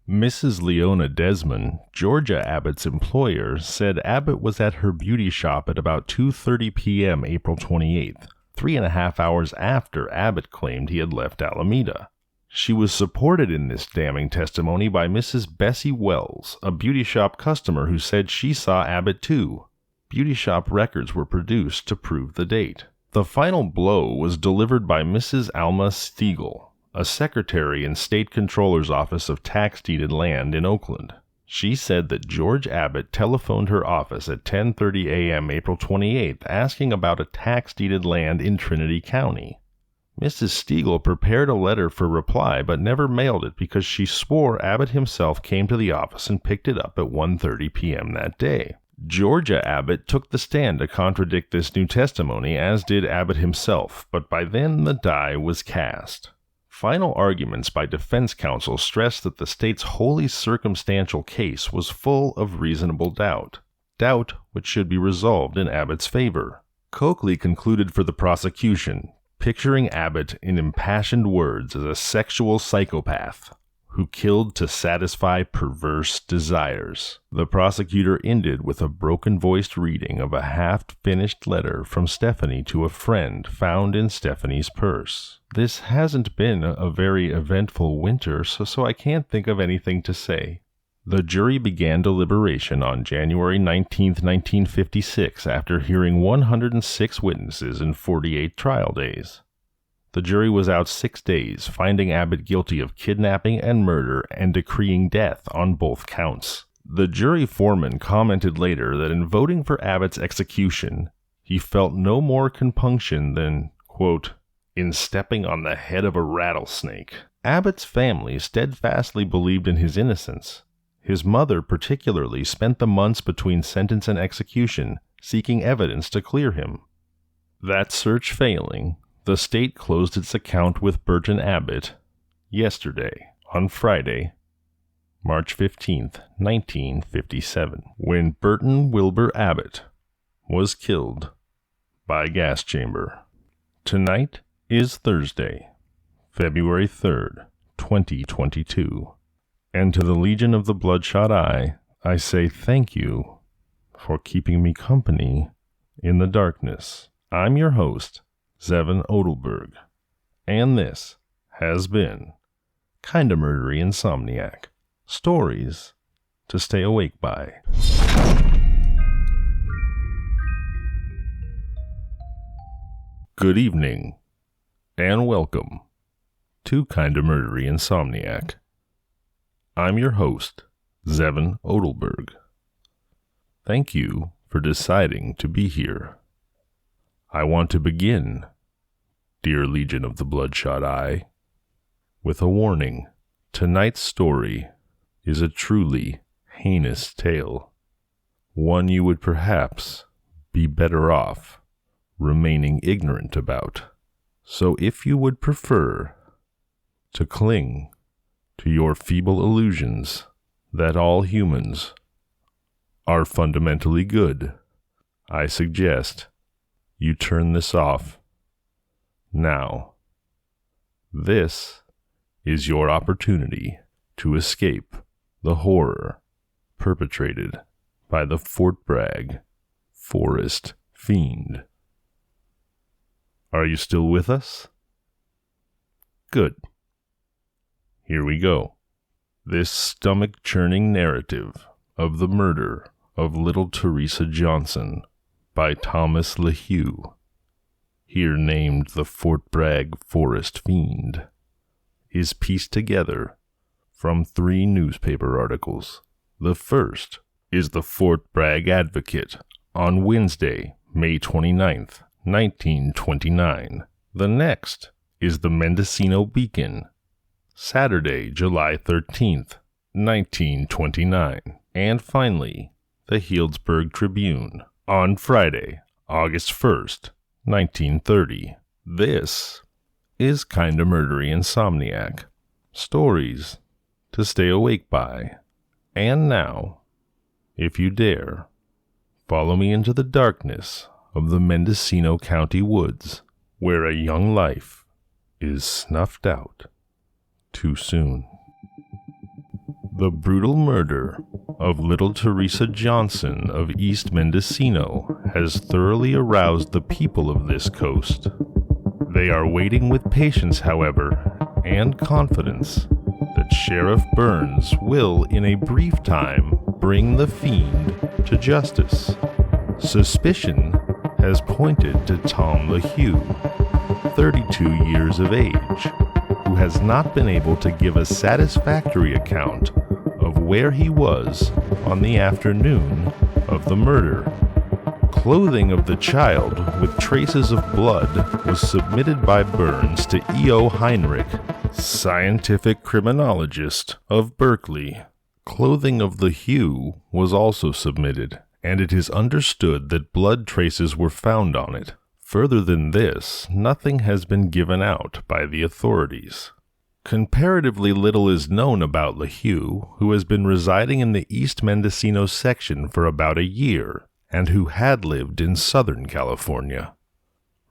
C: Mrs. Leona Desmond, Georgia Abbott's employer, said Abbott was at her beauty shop at about 2:30 p.m. April 28th, 3.5 hours after Abbott claimed he had left Alameda. She was supported in this damning testimony by Mrs. Bessie Wells, a beauty shop customer who said she saw Abbott too. Beauty shop records were produced to prove the date. The final blow was delivered by Mrs. Alma Stiegel, a secretary in State Controller's Office of Tax-Deeded Land in Oakland. She said that George Abbott telephoned her office at 10:30 a.m. April 28th asking about a tax-deeded land in Trinity County. Mrs. Stiegel prepared a letter for reply but never mailed it because she swore Abbott himself came to the office and picked it up at 1:30 p.m. that day. Georgia Abbott took the stand to contradict this new testimony, as did Abbott himself, but by then the die was cast. Final arguments by defense counsel stressed that the state's wholly circumstantial case was full of reasonable doubt which should be resolved in Abbott's favor. Coakley concluded for the prosecution, picturing Abbott in impassioned words as a sexual psychopath who killed to satisfy perverse desires. The prosecutor ended with a broken-voiced reading of a half-finished letter from Stephanie to a friend found in Stephanie's purse. This hasn't been a very eventful winter, so I can't think of anything to say. The jury began deliberation on January 19, 1956, after hearing 106 witnesses in 48 trial days. The jury was out 6 days, finding Abbott guilty of kidnapping and murder and decreeing death on both counts. The jury foreman commented later that in voting for Abbott's execution, he felt no more compunction than, quote, in stepping on the head of a rattlesnake. Abbott's family steadfastly believed in his innocence. His mother particularly spent the months between sentence and execution seeking evidence to clear him. That search failing, the state closed its account with Burton Abbott yesterday, on Friday, March 15, 1957, when Burton Wilbur Abbott was killed by gas chamber. Tonight is Thursday, February 3rd, 2022, and to the Legion of the Bloodshot Eye, I say thank you for keeping me company in the darkness. I'm your host, Zevin Odelberg, and this has been Kinda Murdery Insomniac, stories to stay awake by. Good evening, and welcome to Kinda Murdery Insomniac. I'm your host, Zevin Odelberg. Thank you for deciding to be here. I want to begin, dear Legion of the Bloodshot Eye, with a warning. Tonight's story is a truly heinous tale, one you would perhaps be better off remaining ignorant about. So if you would prefer to cling to your feeble illusions, that all humans are fundamentally good, I suggest you turn this off now. This is your opportunity to escape the horror perpetrated by the Fort Bragg Forest Fiend. Are you still with us? Good. Here we go. This stomach-churning narrative of the murder of little Teresa Johnson by Thomas LeHue, here named the Fort Bragg Forest Fiend, is pieced together from 3 newspaper articles. The first is the Fort Bragg Advocate on Wednesday, May 29th, 1929. The next is the Mendocino Beacon, Saturday, July 13th, 1929. And finally, the Healdsburg Tribune on Friday, August 1st, 1930. This is Kinda Murdery Insomniac. Stories to stay awake by. And now, if you dare, follow me into the darkness of the Mendocino County woods, where a young life is snuffed out too soon. The brutal murder of little Teresa Johnson of East Mendocino has thoroughly aroused the people of this coast. They are waiting with patience, however, and confidence that Sheriff Burns will, in a brief time, bring the fiend to justice. Suspicion has pointed to Tom LeHue, 32 years of age, who has not been able to give a satisfactory account of where he was on the afternoon of the murder. Clothing of the child with traces of blood was submitted by Burns to E.O. Heinrich, scientific criminologist of Berkeley. Clothing of LeHue was also submitted, and it is understood that blood traces were found on it. Further than this, nothing has been given out by the authorities. Comparatively little is known about LeHue, who has been residing in the East Mendocino section for about a year, and who had lived in Southern California.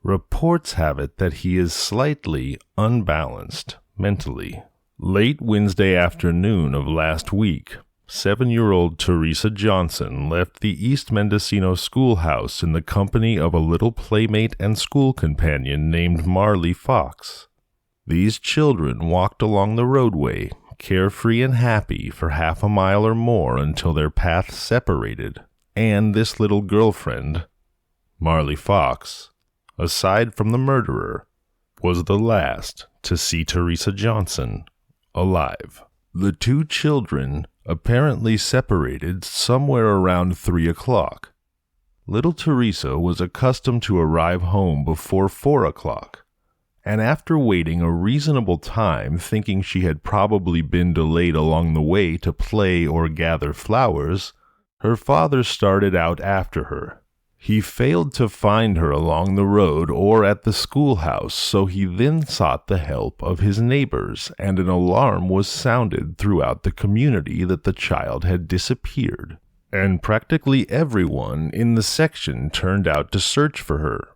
C: Reports have it that he is slightly unbalanced mentally. Late Wednesday afternoon of last week, 7-year-old Teresa Johnson left the East Mendocino schoolhouse in the company of a little playmate and school companion named Marley Fox. These children walked along the roadway, carefree and happy, for half a mile or more until their paths separated, and this little girlfriend, Marley Fox, aside from the murderer, was the last to see Teresa Johnson alive. The 2 children apparently separated somewhere around 3 o'clock. Little Teresa was accustomed to arrive home before 4 o'clock, and after waiting a reasonable time, thinking she had probably been delayed along the way to play or gather flowers, her father started out after her. He failed to find her along the road or at the schoolhouse, so he then sought the help of his neighbors, and an alarm was sounded throughout the community that the child had disappeared, and practically everyone in the section turned out to search for her.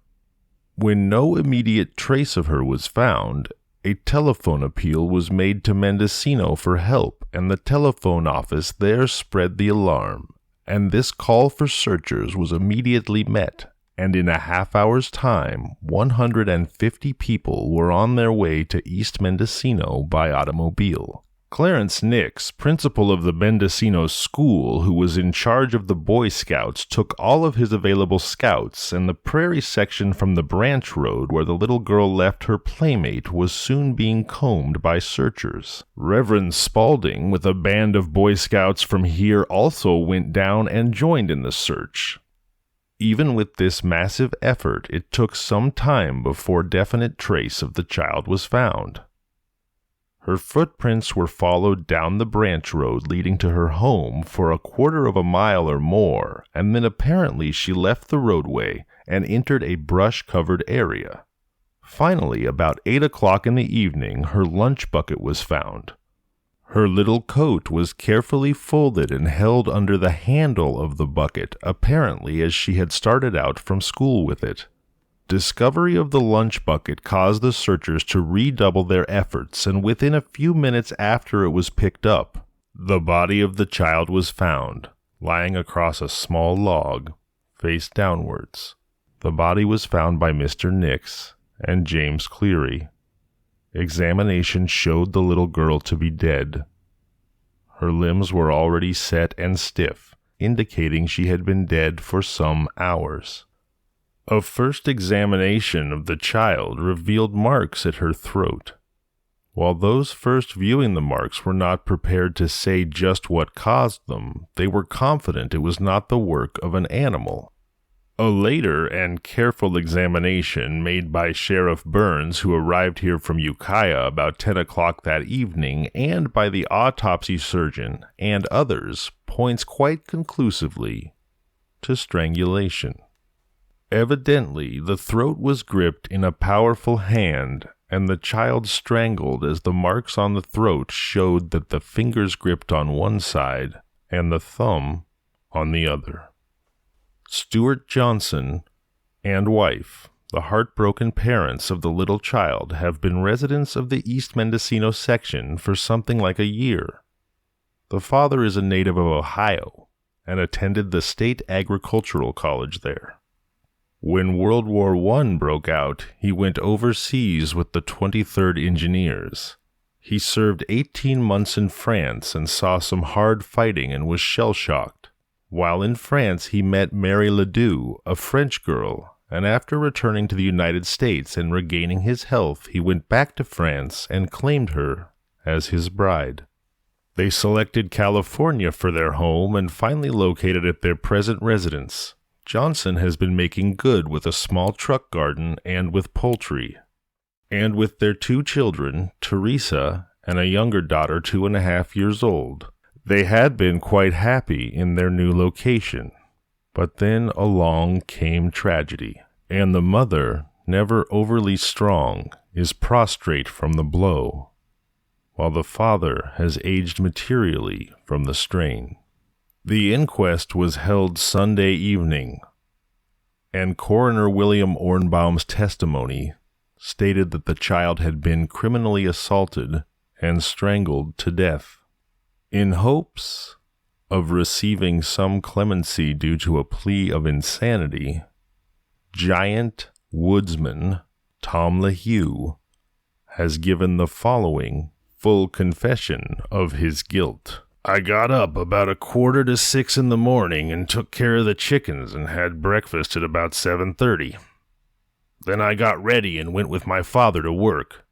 C: When no immediate trace of her was found, a telephone appeal was made to Mendocino for help, and the telephone office there spread the alarm. And this call for searchers was immediately met, and in a half-hour's time, 150 people were on their way to East Mendocino by automobile. Clarence Nix, principal of the Mendocino school, who was in charge of the Boy Scouts, took all of his available scouts, and the prairie section from the branch road where the little girl left her playmate was soon being combed by searchers. Reverend Spaulding, with a band of Boy Scouts from here, also went down and joined in the search. Even with this massive effort, it took some time before definite trace of the child was found. Her footprints were followed down the branch road leading to her home for a quarter of a mile or more, and then apparently she left the roadway and entered a brush-covered area. Finally, about 8 o'clock in the evening, her lunch bucket was found. Her little coat was carefully folded and held under the handle of the bucket, apparently as she had started out from school with it. Discovery of the lunch bucket caused the searchers to redouble their efforts, and within a few minutes after it was picked up, the body of the child was found, lying across a small log, face downwards. The body was found by Mr. Nix and James Cleary. Examination showed the little girl to be dead. Her limbs were already set and stiff, indicating she had been dead for some hours. A first examination of the child revealed marks at her throat. While those first viewing the marks were not prepared to say just what caused them, they were confident it was not the work of an animal. A later and careful examination made by Sheriff Burns, who arrived here from Ukiah about 10 o'clock that evening, and by the autopsy surgeon and others, points quite conclusively to strangulation. Evidently, the throat was gripped in a powerful hand, and the child strangled as the marks on the throat showed that the fingers gripped on one side and the thumb on the other. Stuart Johnson and wife, the heartbroken parents of the little child, have been residents of the East Mendocino section for something like a year. The father is a native of Ohio and attended the State Agricultural College there. When World War I broke out, he went overseas with the 23rd Engineers. He served 18 months in France and saw some hard fighting and was shell-shocked. While in France, he met Mary Ledoux, a French girl, and after returning to the United States and regaining his health, he went back to France and claimed her as his bride. They selected California for their home and finally located at their present residence. Johnson has been making good with a small truck garden and with poultry. And with their 2 children, Teresa and a younger daughter 2.5 years old. They had been quite happy in their new location, but then along came tragedy, and the mother, never overly strong, is prostrate from the blow, while the father has aged materially from the strain. The inquest was held Sunday evening, and Coroner William Ornbaum's testimony stated that the child had been criminally assaulted and strangled to death. In hopes of receiving some clemency due to a plea of insanity, giant woodsman Tom LaHue has given the following full confession of his guilt. I got up about 5:45 in the morning and took care of the chickens and had breakfast at about 7:30. Then I got ready and went with my father to work.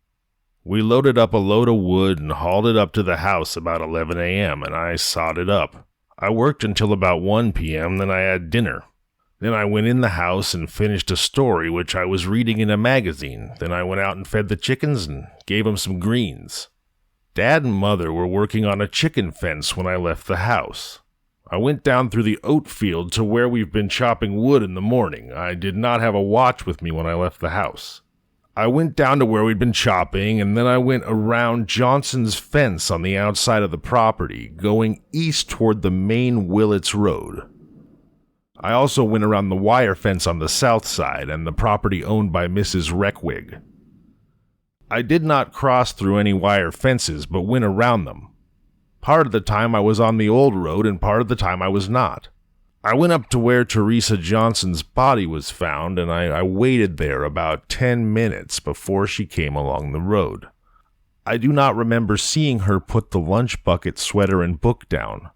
C: We loaded up a load of wood and hauled it up to the house about 11 a.m., and I sawed it up. I worked until about 1 p.m., then I had dinner. Then I went in the house and finished a story which I was reading in a magazine. Then I went out and fed the chickens and gave them some greens. Dad and Mother were working on a chicken fence when I left the house. I went down through the oat field to where we've been chopping wood in the morning. I did not have a watch with me when I left the house. I went down to where we'd been chopping, and then I went around Johnson's fence on the outside of the property, going east toward the main Willits Road. I also went around the wire fence on the south side and the property owned by Mrs. Reckwig. I did not cross through any wire fences, but went around them. Part of the time I was on the old road, and part of the time I was not. I went up to where Teresa Johnson's body was found, and I waited there about 10 minutes before she came along the road. I do not remember seeing her put the lunch bucket, sweater, and book down.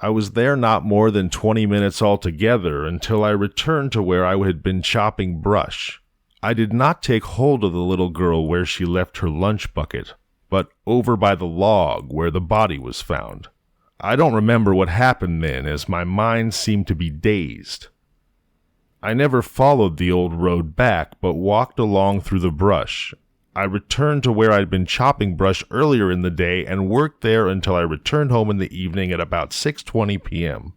C: I was there not more than 20 minutes altogether until I returned to where I had been chopping brush. I did not take hold of the little girl where she left her lunch bucket, but over by the log where the body was found. I don't remember what happened then, as my mind seemed to be dazed. I never followed the old road back, but walked along through the brush. I returned to where I'd been chopping brush earlier in the day and worked there until I returned home in the evening at about 6:20 p.m.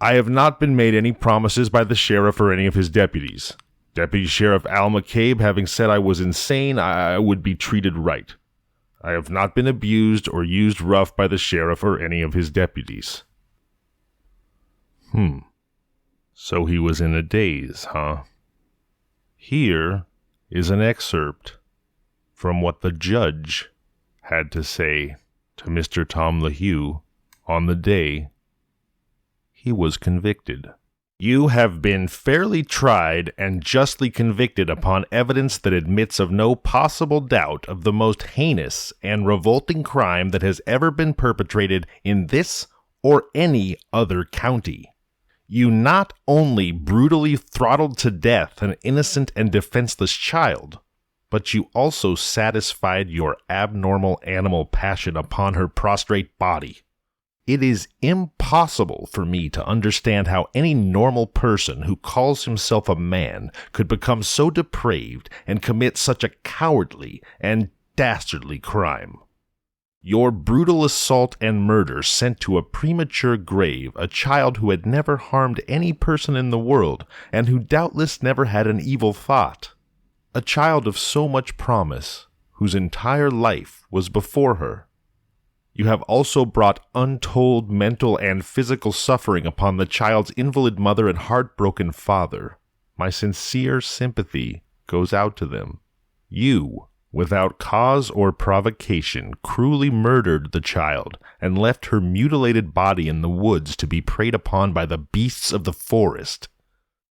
C: I have not been made any promises by the sheriff or any of his deputies. Deputy Sheriff Al McCabe having said I was insane, I would be treated right. I have not been abused or used rough by the sheriff or any of his deputies. So he was in a daze, huh? Here is an excerpt from what the judge had to say to Mr. Tom LaHue on the day he was convicted. You have been fairly tried and justly convicted upon evidence that admits of no possible doubt of the most heinous and revolting crime that has ever been perpetrated in this or any other county. You not only brutally throttled to death an innocent and defenseless child, but you also satisfied your abnormal animal passion upon her prostrate body. It is impossible for me to understand how any normal person who calls himself a man could become so depraved and commit such a cowardly and dastardly crime. Your brutal assault and murder sent to a premature grave a child who had never harmed any person in the world and who doubtless never had an evil thought. A child of so much promise, whose entire life was before her. You have also brought untold mental and physical suffering upon the child's invalid mother and heartbroken father. My sincere sympathy goes out to them. You, without cause or provocation, cruelly murdered the child and left her mutilated body in the woods to be preyed upon by the beasts of the forest.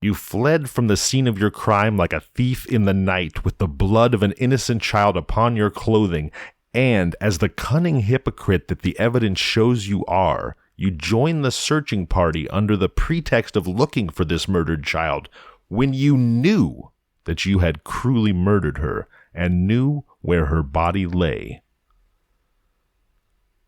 C: You fled from the scene of your crime like a thief in the night with the blood of an innocent child upon your clothing, and, as the cunning hypocrite that the evidence shows you are, you joined the searching party under the pretext of looking for this murdered child, when you knew that you had cruelly murdered her and knew where her body lay.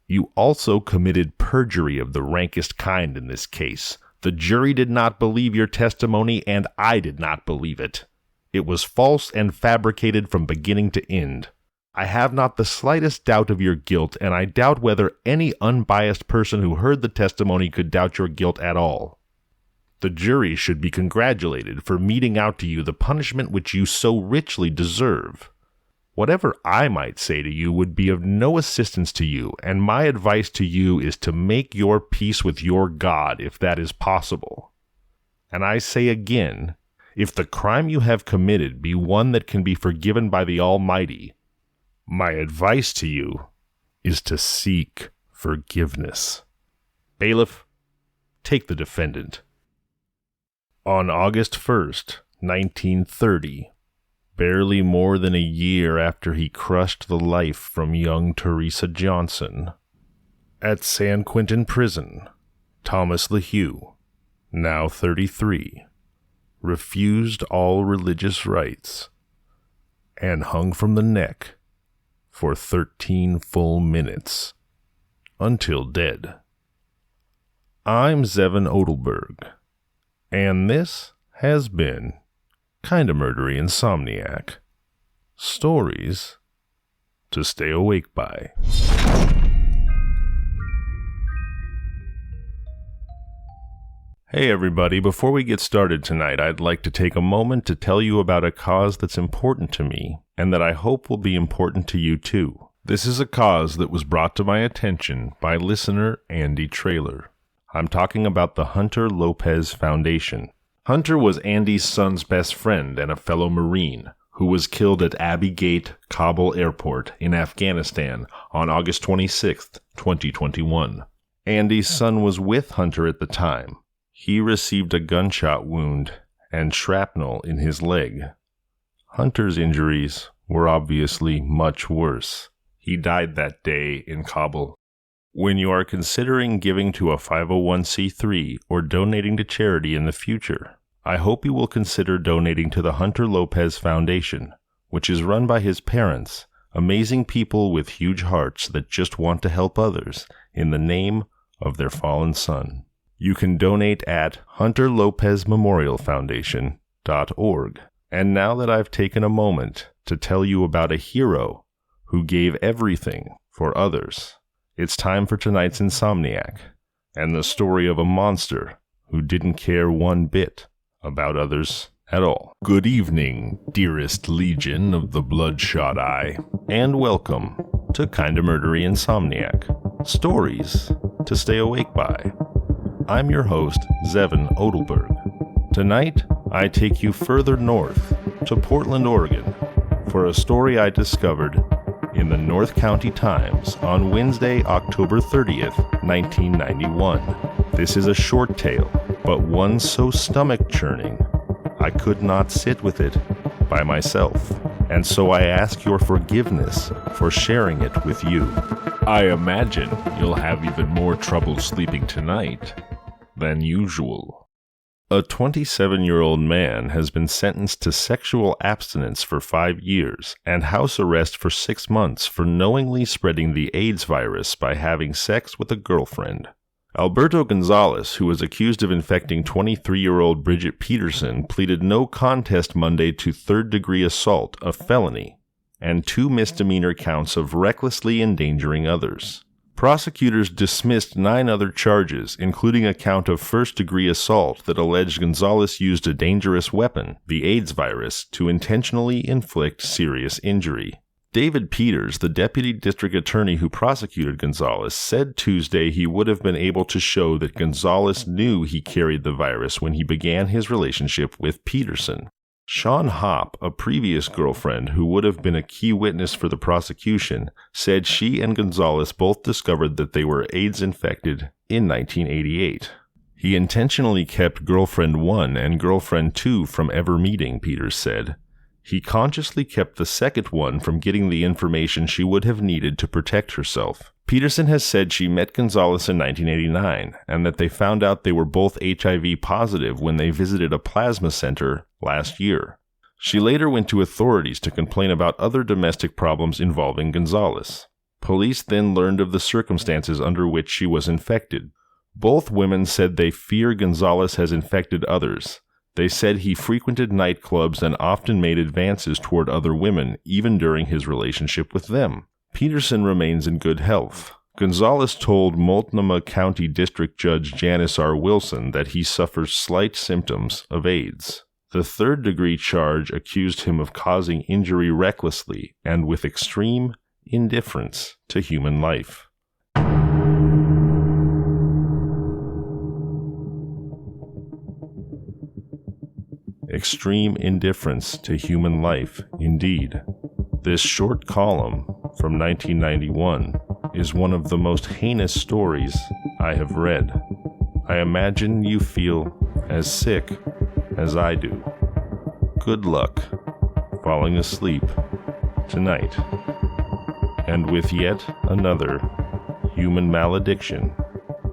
C: You also committed perjury of the rankest kind in this case. The jury did not believe your testimony, and I did not believe it. It was false and fabricated from beginning to end. I have not the slightest doubt of your guilt, and I doubt whether any unbiased person who heard the testimony could doubt your guilt at all. The jury should be congratulated for meting out to you the punishment which you so richly deserve. Whatever I might say to you would be of no assistance to you, and my advice to you is to make your peace with your God, if that is possible. And I say again, if the crime you have committed be one that can be forgiven by the Almighty, my advice to you is to seek forgiveness. Bailiff, take the defendant. On August 1st, 1930, barely more than a year after he crushed the life from young Teresa Johnson, at San Quentin Prison, Thomas LaHue, now 33, refused all religious rites and hung from the neck for 13 full minutes, until dead. I'm Zevin Odelberg, and this has been Kinda Murdery Insomniac. Stories to stay awake by. Hey everybody, before we get started tonight, I'd like to take a moment to tell you about a cause that's important to me, and that I hope will be important to you too. This is a cause that was brought to my attention by listener Andy Traylor. I'm talking about the Hunter Lopez Foundation. Hunter was Andy's son's best friend and a fellow Marine who was killed at Abbey Gate, Kabul Airport in Afghanistan on August 26, 2021. Andy's son was with Hunter at the time. He received a gunshot wound and shrapnel in his leg. Hunter's injuries were obviously much worse. He died that day in Kabul. When you are considering giving to a 501c3 or donating to charity in the future, I hope you will consider donating to the Hunter Lopez Foundation, which is run by his parents, amazing people with huge hearts that just want to help others in the name of their fallen son. You can donate at hunterlopezmemorialfoundation.org. And now that I've taken a moment to tell you about a hero who gave everything for others, it's time for tonight's Insomniac, and the story of a monster who didn't care one bit about others at all. Good evening, dearest legion of the Bloodshot Eye, and welcome to Kinda Murdery Insomniac. Stories to stay awake by. I'm your host, Zevin Odelberg. Tonight, I take you further north to Portland, Oregon, for a story I discovered in the North County Times on Wednesday, October 30th, 1991. This is a short tale, but one so stomach-churning, I could not sit with it by myself, and so I ask your forgiveness for sharing it with you. I imagine you'll have even more trouble sleeping tonight than usual. A 27-year-old man has been sentenced to sexual abstinence for 5 years and house arrest for 6 months for knowingly spreading the AIDS virus by having sex with a girlfriend. Alberto Gonzalez, who was accused of infecting 23-year-old Bridget Peterson, pleaded no contest Monday to third-degree assault, a felony, and 2 misdemeanor counts of recklessly endangering others. Prosecutors dismissed 9 other charges, including a count of first-degree assault that alleged Gonzalez used a dangerous weapon, the AIDS virus, to intentionally inflict serious injury. David Peters, the deputy district attorney who prosecuted Gonzalez, said Tuesday he would have been able to show that Gonzalez knew he carried the virus when he began his relationship with Peterson. Sean Hopp, a previous girlfriend who would have been a key witness for the prosecution, said she and Gonzalez both discovered that they were AIDS-infected in 1988. He intentionally kept girlfriend 1 and girlfriend 2 from ever meeting, Peters said. He consciously kept the second one from getting the information she would have needed to protect herself. Peterson has said she met Gonzalez in 1989, and that they found out they were both HIV positive when they visited a plasma center last year. She later went to authorities to complain about other domestic problems involving Gonzalez. Police then learned of the circumstances under which she was infected. Both women said they fear Gonzalez has infected others. They said he frequented nightclubs and often made advances toward other women, even during his relationship with them. Peterson remains in good health. Gonzalez told Multnomah County District Judge Janice R. Wilson that he suffers slight symptoms of AIDS. The third-degree charge accused him of causing injury recklessly and with extreme indifference to human life. Extreme indifference to human life, indeed. This short column from 1991 is one of the most heinous stories I have read. I imagine you feel as sick as I do. Good luck falling asleep tonight. And with yet another human malediction,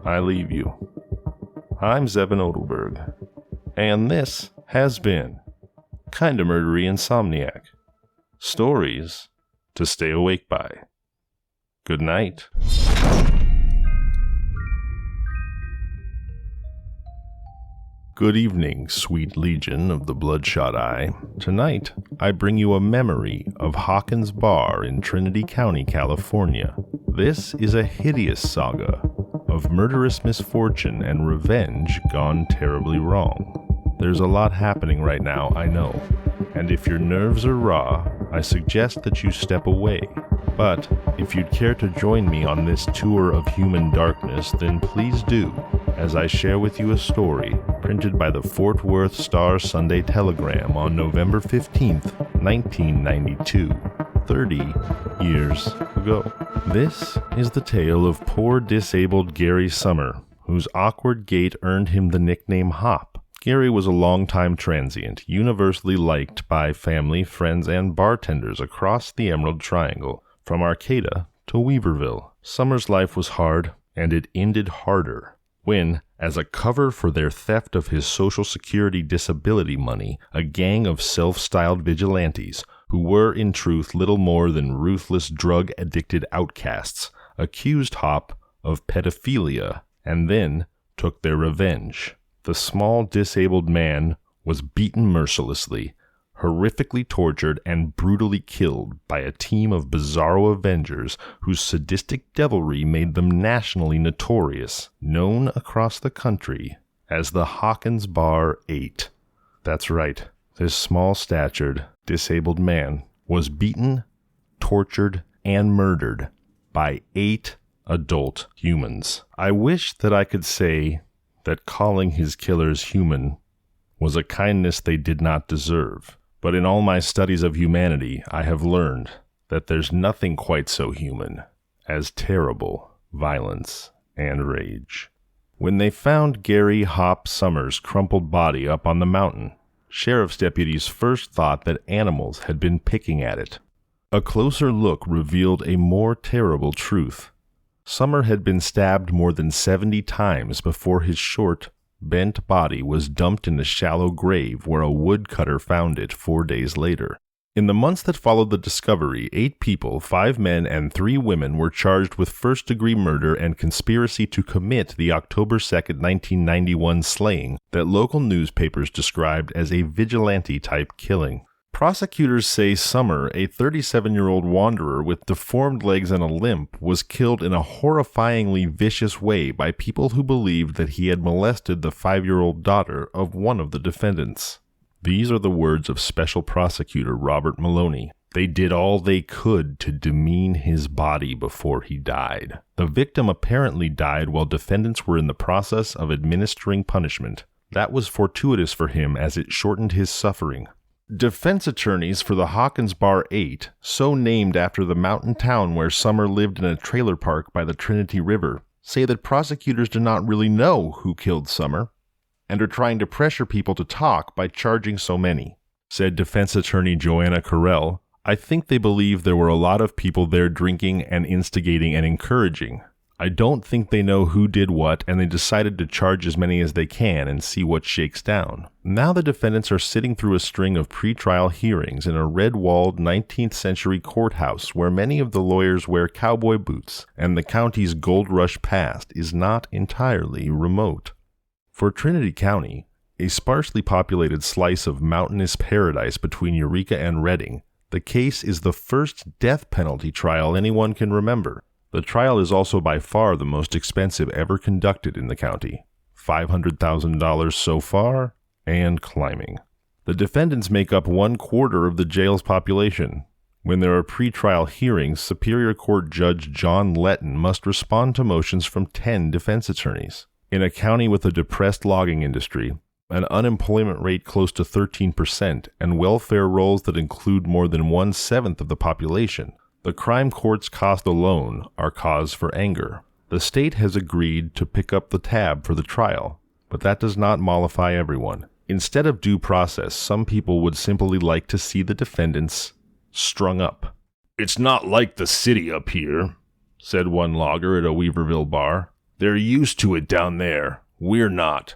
C: I leave you. I'm Zevin Odelberg, and this has been Kinda Murdery Insomniac. Stories to stay awake by. Good night. Good evening, sweet legion of the bloodshot eye. Tonight, I bring you a memory of Hawkins Bar in Trinity County, California. This is a hideous saga of murderous misfortune and revenge gone terribly wrong. There's a lot happening right now, I know, and if your nerves are raw, I suggest that you step away. But if you'd care to join me on this tour of human darkness, then please do, as I share with you a story printed by the Fort Worth Star-Sunday Telegram on November 15th, 1992, 30 years ago. This is the tale of poor disabled Gary Summer, whose awkward gait earned him the nickname Hop. Gary was a longtime transient, universally liked by family, friends, and bartenders across the Emerald Triangle, from Arcata to Weaverville. Summer's life was hard, and it ended harder when, as a cover for their theft of his Social Security disability money, a gang of self-styled vigilantes, who were in truth little more than ruthless drug-addicted outcasts, accused Hop of pedophilia and then took their revenge. The small disabled man was beaten mercilessly, horrifically tortured, and brutally killed by a team of bizarro avengers whose sadistic devilry made them nationally notorious, known across the country as the Hawkins Bar 8. That's right, this small-statured, disabled man was beaten, tortured, and murdered by 8 adult humans. I wish that I could say that calling his killers human was a kindness they did not deserve. But in all my studies of humanity, I have learned that there's nothing quite so human as terrible violence and rage. When they found Gary Hop Summers' crumpled body up on the mountain, sheriff's deputies first thought that animals had been picking at it. A closer look revealed a more terrible truth. Summer had been stabbed more than 70 times before his short, bent body was dumped in a shallow grave where a woodcutter found it 4 days later. In the months that followed the discovery, 8 people, 5 men and 3 women, were charged with first-degree murder and conspiracy to commit the October 2, 1991 slaying that local newspapers described as a vigilante-type killing. Prosecutors say Summer, a 37-year-old wanderer with deformed legs and a limp, was killed in a horrifyingly vicious way by people who believed that he had molested the 5-year-old daughter of one of the defendants. These are the words of Special Prosecutor Robert Maloney. They did all they could to demean his body before he died. The victim apparently died while defendants were in the process of administering punishment. That was fortuitous for him as it shortened his suffering. Defense attorneys for the Hawkins Bar 8, so named after the mountain town where Summer lived in a trailer park by the Trinity River, say that prosecutors do not really know who killed Summer, and are trying to pressure people to talk by charging so many. Said defense attorney Joanna Carell, "I think they believe there were a lot of people there drinking and instigating and encouraging. I don't think they know who did what, and they decided to charge as many as they can and see what shakes down." Now the defendants are sitting through a string of pretrial hearings in a red-walled 19th century courthouse where many of the lawyers wear cowboy boots, and the county's gold rush past is not entirely remote. For Trinity County, a sparsely populated slice of mountainous paradise between Eureka and Redding, the case is the first death penalty trial anyone can remember. The trial is also by far the most expensive ever conducted in the county, $500,000 so far, and climbing. The defendants make up 1/4 of the jail's population. When there are pretrial hearings, Superior Court Judge John Letton must respond to motions from 10 defense attorneys. In a county with a depressed logging industry, an unemployment rate close to 13%, and welfare rolls that include more than 1/7 of the population, the crime court's cost alone are cause for anger. The state has agreed to pick up the tab for the trial, but that does not mollify everyone. Instead of due process, some people would simply like to see the defendants strung up. "It's not like the city up here," said one logger at a Weaverville bar. "They're used to it down there. We're not.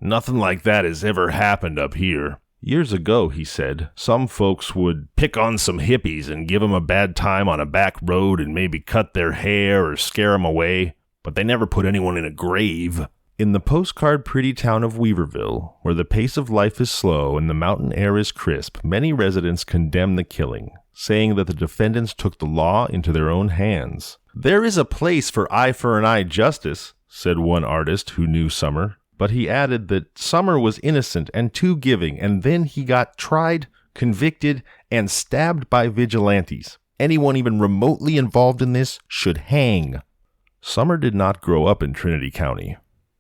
C: Nothing like that has ever happened up here." Years ago, he said, some folks would pick on some hippies and give 'em a bad time on a back road and maybe cut their hair or scare 'em away, but they never put anyone in a grave. In the postcard pretty town of Weaverville, where the pace of life is slow and the mountain air is crisp, many residents condemn the killing, saying that the defendants took the law into their own hands. "There is a place for eye for an eye justice," said one artist who knew Summer, but he added that Summer was innocent and too giving, and then he got tried, convicted, and stabbed by vigilantes. Anyone even remotely involved in this should hang. Summer did not grow up in Trinity County,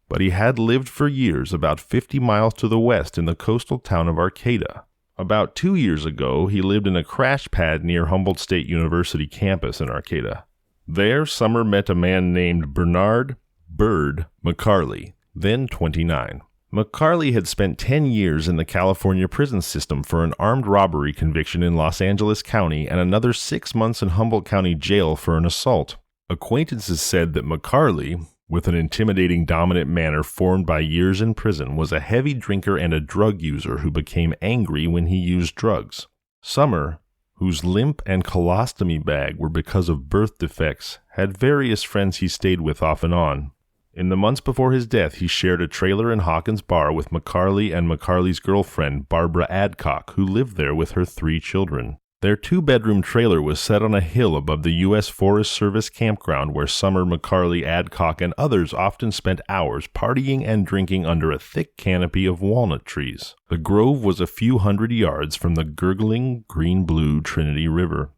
C: but he had lived for years about 50 miles to the west in the coastal town of Arcata. About 2 years ago, he lived in a crash pad near Humboldt State University campus in Arcata. There, Summer met a man named Bernard "Bird" McCarley, then 29. McCarley had spent 10 years in the California prison system for an armed robbery conviction in Los Angeles County and another 6 months in Humboldt County jail for an assault. Acquaintances said that McCarley, with an intimidating dominant manner formed by years in prison, was a heavy drinker and a drug user who became angry when he used drugs. Summer, whose limp and colostomy bag were because of birth defects, had various friends he stayed with off and on. In the months before his death, he shared a trailer in Hawkins Bar with McCarley and McCarley's girlfriend, Barbara Adcock, who lived there with her 3 children. Their 2-bedroom trailer was set on a hill above the U.S. Forest Service campground where Summer, McCarley, Adcock, and others often spent hours partying and drinking under a thick canopy of walnut trees. The grove was a few hundred yards from the gurgling green-blue Trinity River.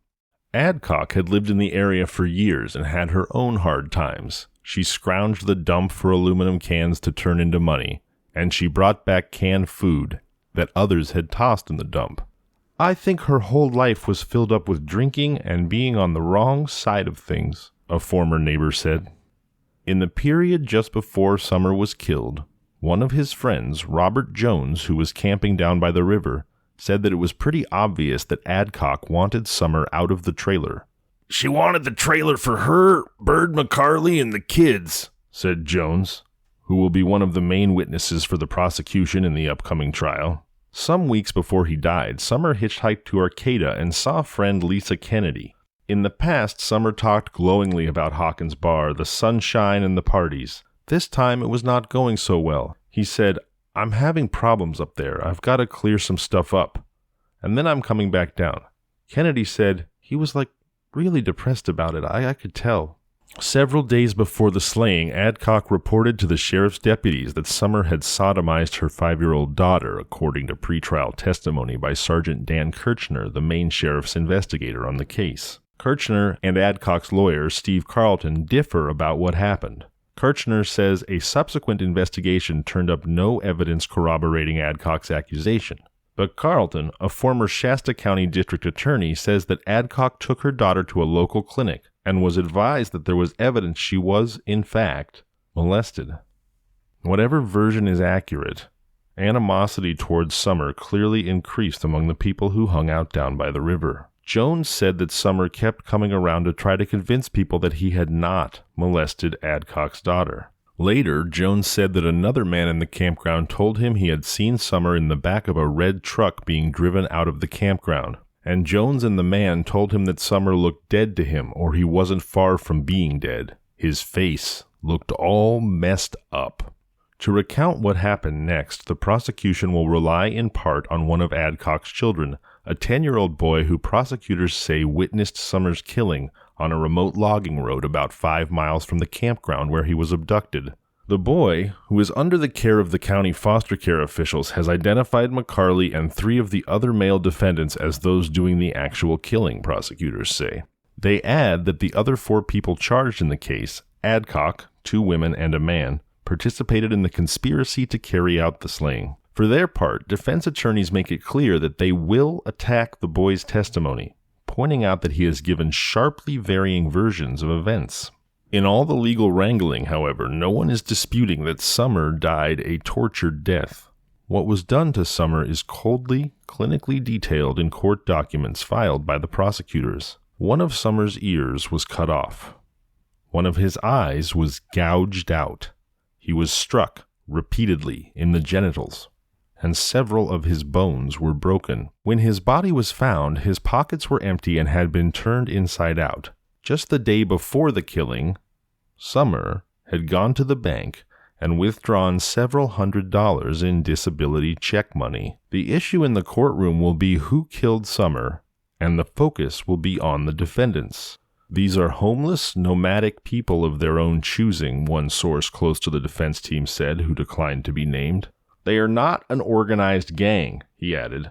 C: Adcock had lived in the area for years and had her own hard times. She scrounged the dump for aluminum cans to turn into money, and she brought back canned food that others had tossed in the dump. I think her whole life was filled up with drinking and being on the wrong side of things, a former neighbor said. In the period just before Summer was killed, one of his friends, Robert Jones, who was camping down by the river, said that it was pretty obvious that Adcock wanted Summer out of the trailer. "She wanted the trailer for her, Bird McCarley, and the kids," said Jones, who will be one of the main witnesses for the prosecution in the upcoming trial. Some weeks before he died, Summer hitchhiked to Arcata and saw friend Lisa Kennedy. In the past, Summer talked glowingly about Hawkins Bar, the sunshine and the parties. This time it was not going so well. He said, "I'm having problems up there. I've got to clear some stuff up. And then I'm coming back down." Kennedy said he was really depressed about it. I could tell. Several days before the slaying, Adcock reported to the sheriff's deputies that Summer had sodomized her 5-year-old daughter, according to pretrial testimony by Sergeant Dan Kirchner, the main sheriff's investigator on the case. Kirchner and Adcock's lawyer, Steve Carlton, differ about what happened. Kirchner says a subsequent investigation turned up no evidence corroborating Adcock's accusation. But Carlton, a former Shasta County district attorney, says that Adcock took her daughter to a local clinic and was advised that there was evidence she was, in fact, molested. Whatever version is accurate, animosity towards Summer clearly increased among the people who hung out down by the river. Jones said that Summer kept coming around to try to convince people that he had not molested Adcock's daughter. Later, Jones said that another man in the campground told him he had seen Summer in the back of a red truck being driven out of the campground, and Jones and the man told him that Summer looked dead to him, or he wasn't far from being dead. His face looked all messed up. To recount what happened next, the prosecution will rely in part on one of Adcock's children, a 10-year-old boy who prosecutors say witnessed Summer's killing on a remote logging road about 5 miles from the campground where he was abducted. The boy, who is under the care of the county foster care officials, has identified McCarley and 3 of the other male defendants as those doing the actual killing, prosecutors say. They add that the other 4 people charged in the case, Adcock, 2 women and a man, participated in the conspiracy to carry out the slaying. For their part, defense attorneys make it clear that they will attack the boy's testimony, pointing out that he has given sharply varying versions of events. In all the legal wrangling, however, no one is disputing that Summer died a tortured death. What was done to Summer is coldly, clinically detailed in court documents filed by the prosecutors. One of Summer's ears was cut off. One of his eyes was gouged out. He was struck repeatedly in the genitals, and several of his bones were broken. When his body was found, his pockets were empty and had been turned inside out. Just the day before the killing, Summer had gone to the bank and withdrawn several $100s in disability check money. The issue in the courtroom will be who killed Summer, and the focus will be on the defendants. These are homeless, nomadic people of their own choosing, one source close to the defense team said, who declined to be named. They are not an organized gang, he added,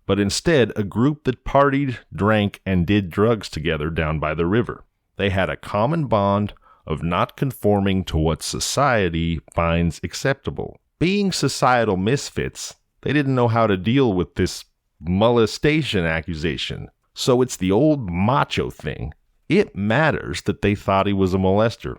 C: but instead a group that partied, drank, and did drugs together down by the river. They had a common bond of not conforming to what society finds acceptable. Being societal misfits, they didn't know how to deal with this molestation accusation. So it's the old macho thing. It matters that they thought he was a molester.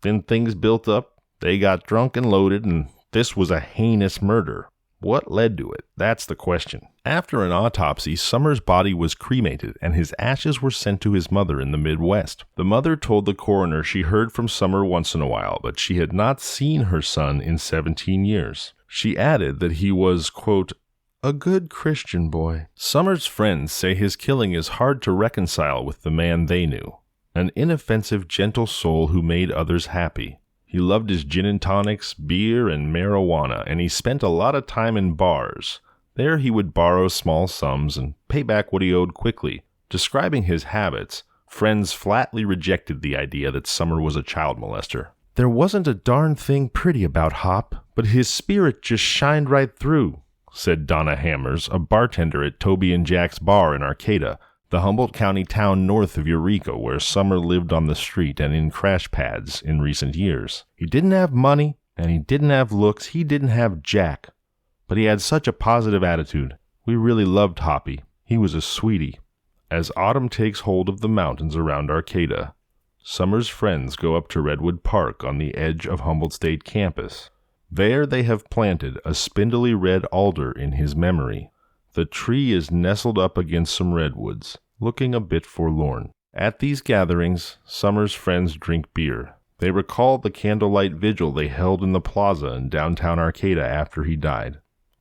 C: Then things built up, they got drunk and loaded, and this was a heinous murder. What led to it? That's the question. After an autopsy, Summer's body was cremated, and his ashes were sent to his mother in the Midwest. The mother told the coroner she heard from Summer once in a while, but she had not seen her son in 17 years. She added that he was, quote, a good Christian boy. Summer's friends say his killing is hard to reconcile with the man they knew, an inoffensive, gentle soul who made others happy. He loved his gin and tonics, beer, and marijuana, and he spent a lot of time in bars. There he would borrow small sums and pay back what he owed quickly. Describing his habits, friends flatly rejected the idea that Summer was a child molester. There wasn't a darn thing pretty about Hop, but his spirit just shined right through, said Donna Hammers, a bartender at Toby and Jack's bar in Arcata. the Humboldt County town north of Eureka where Summer lived on the street and in crash pads in recent years. He didn't have money, and he didn't have looks, he didn't have jack. But he had such a positive attitude. We really loved Hoppy. He was a sweetie. As autumn takes hold of the mountains around Arcata, Summer's friends go up to Redwood Park on the edge of Humboldt State campus. There they have planted a spindly red alder in his memory. The tree is nestled up against some redwoods, looking a bit forlorn. At these gatherings, Summer's friends drink beer. They recall the candlelight vigil they held in the plaza in downtown Arcata after he died.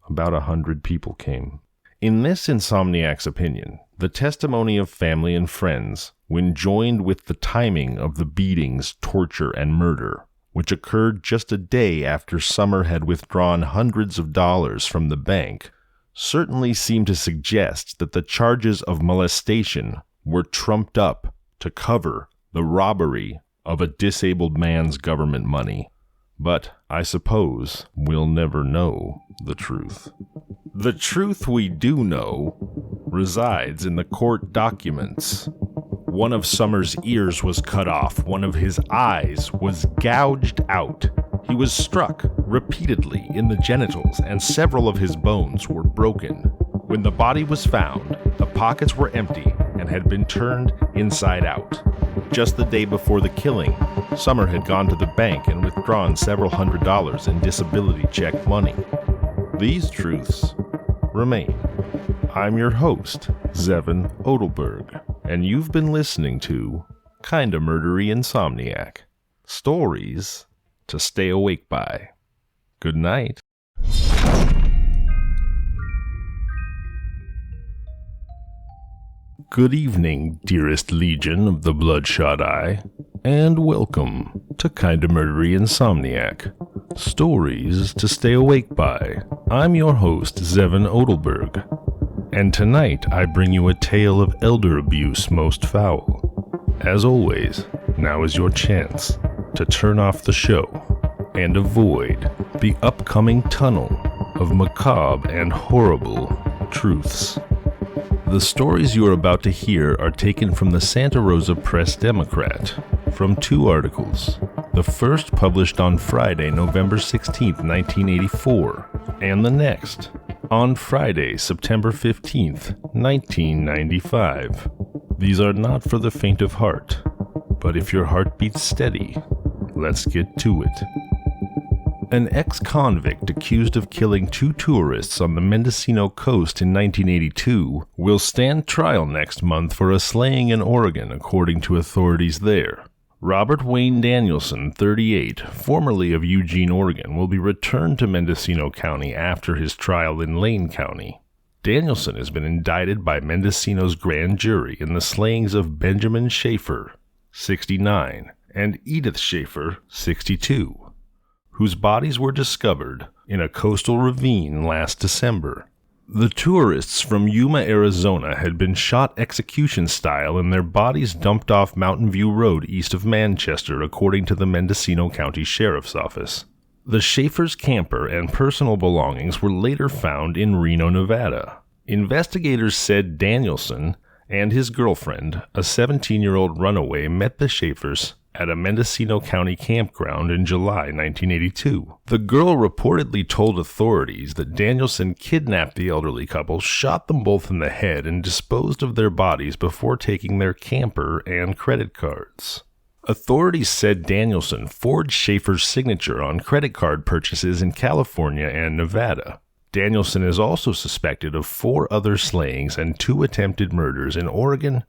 C: About 100 people came. In this Insomniac's opinion, the testimony of family and friends, when joined with the timing of the beatings, torture, and murder, which occurred just a day after Summer had withdrawn hundreds of dollars from the bank, certainly seem to suggest that the charges of molestation were trumped up to cover the robbery of a disabled man's government money. But I suppose we'll never know the truth. The truth we do know resides in the court documents. One of Summer's ears was cut off. One of his eyes was gouged out. He was struck repeatedly in the genitals, and several of his bones were broken. When the body was found, the pockets were empty and had been turned inside out. Just the day before the killing, Summer had gone to the bank and withdrawn several $100s in disability check money. These truths remain. I'm your host, Zevin Odelberg, and you've been listening to Kinda Murdery Insomniac. Stories to stay awake by. Good night. Good evening, dearest legion of the Bloodshot Eye, and welcome to Kinda Murdery Insomniac. Stories to stay awake by. I'm your host, Zevin Odelberg, and tonight I bring you a tale of elder abuse most foul. As always, now is your chance to turn off the show and avoid the upcoming tunnel of macabre and horrible truths. The stories you are about to hear are taken from the Santa Rosa Press Democrat, from 2 articles. The first published on Friday, November 16, 1984, and the next on Friday, September 15, 1995. These are not for the faint of heart, but if your heart beats steady, let's get to it. An ex-convict accused of killing 2 tourists on the Mendocino coast in 1982 will stand trial next month for a slaying in Oregon, according to authorities there. Robert Wayne Danielson, 38, formerly of Eugene, Oregon, will be returned to Mendocino County after his trial in Lane County. Danielson has been indicted by Mendocino's grand jury in the slayings of Benjamin Schaefer, 69, and Edith Schaefer, 62. Whose bodies were discovered in a coastal ravine last December. The tourists from Yuma, Arizona had been shot execution style and their bodies dumped off Mountain View Road east of Manchester, according to the Mendocino County Sheriff's Office. The Schaefer's camper and personal belongings were later found in Reno, Nevada. Investigators said Danielson and his girlfriend, a 17-year-old runaway, met the Schaefers at a Mendocino County campground in July 1982. The girl reportedly told authorities that Danielson kidnapped the elderly couple, shot them both in the head, and disposed of their bodies before taking their camper and credit cards. Authorities said Danielson forged Schaefer's signature on credit card purchases in California and Nevada. Danielson is also suspected of 4 other slayings and 2 attempted murders in Oregon,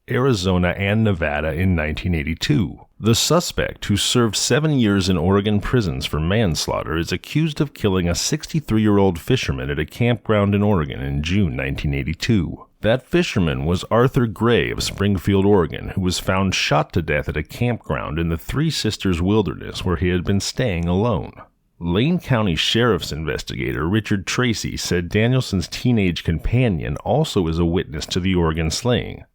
C: Arizona, and Nevada in 1982. The suspect, who served 7 years in Oregon prisons for manslaughter, is accused of killing a 63-year-old fisherman at a campground in Oregon in June 1982. That fisherman was Arthur Gray of Springfield, Oregon, who was found shot to death at a campground in the Three Sisters Wilderness where he had been staying alone. Lane County Sheriff's investigator Richard Tracy said Danielson's teenage companion also is a witness to the Oregon slaying.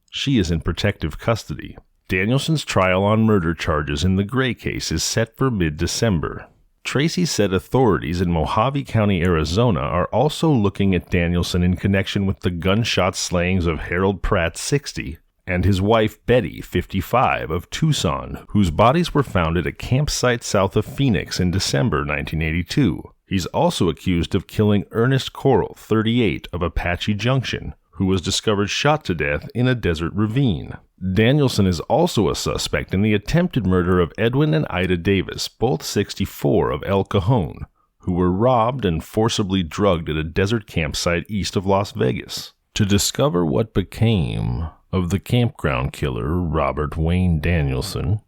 C: She is in protective custody. Danielson's trial on murder charges in the Gray case is set for mid-December. Tracy said authorities in Mojave County, Arizona are also looking at Danielson in connection with the gunshot slayings of Harold Pratt, 60, and his wife Betty, 55, of Tucson, whose bodies were found at a campsite south of Phoenix in December 1982. He's also accused of killing Ernest Corral, 38, of Apache Junction, who was discovered shot to death in a desert ravine. Danielson is also a suspect in the attempted murder of Edwin and Ida Davis, both 64, of El Cajon, who were robbed and forcibly drugged at a desert campsite east of Las Vegas. To discover what became of the campground killer Robert Wayne Danielson,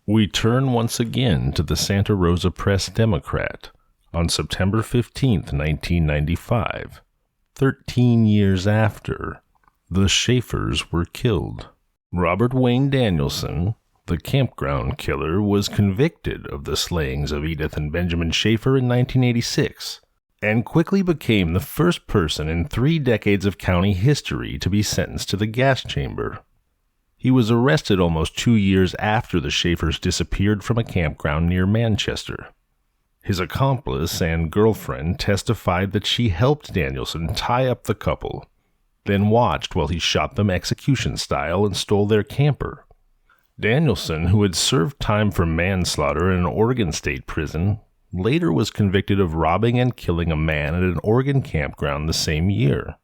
C: we turn once again to the Santa Rosa Press-Democrat on September 15, 1995, 13 years after the Schaefers were killed. Robert Wayne Danielson, the campground killer, was convicted of the slayings of Edith and Benjamin Schaefer in 1986, and quickly became the first person in 3 decades of county history to be sentenced to the gas chamber. He was arrested almost 2 years after the Schaefers disappeared from a campground near Manchester. His accomplice and girlfriend testified that she helped Danielson tie up the couple, then watched while he shot them execution style and stole their camper. Danielson, who had served time for manslaughter in an Oregon state prison, later was convicted of robbing and killing a man at an Oregon campground the same year.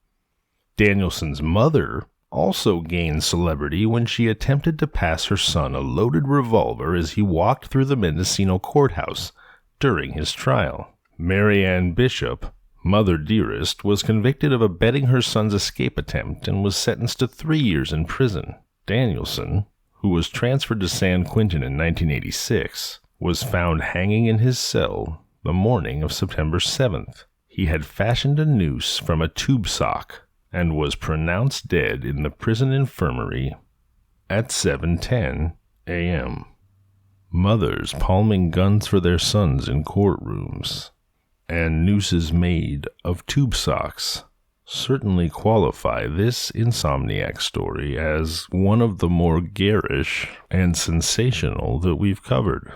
C: Danielson's mother also gained celebrity when she attempted to pass her son a loaded revolver as he walked through the Mendocino courthouse during his trial. Mary Ann Bishop, Mother Dearest, was convicted of abetting her son's escape attempt and was sentenced to 3 years in prison. Danielson, who was transferred to San Quentin in 1986, was found hanging in his cell the morning of September 7th. He had fashioned a noose from a tube sock and was pronounced dead in the prison infirmary at 7:10 a.m. Mothers palming guns for their sons in courtrooms and nooses made of tube socks certainly qualify this Insomniac story as one of the more garish and sensational that we've covered.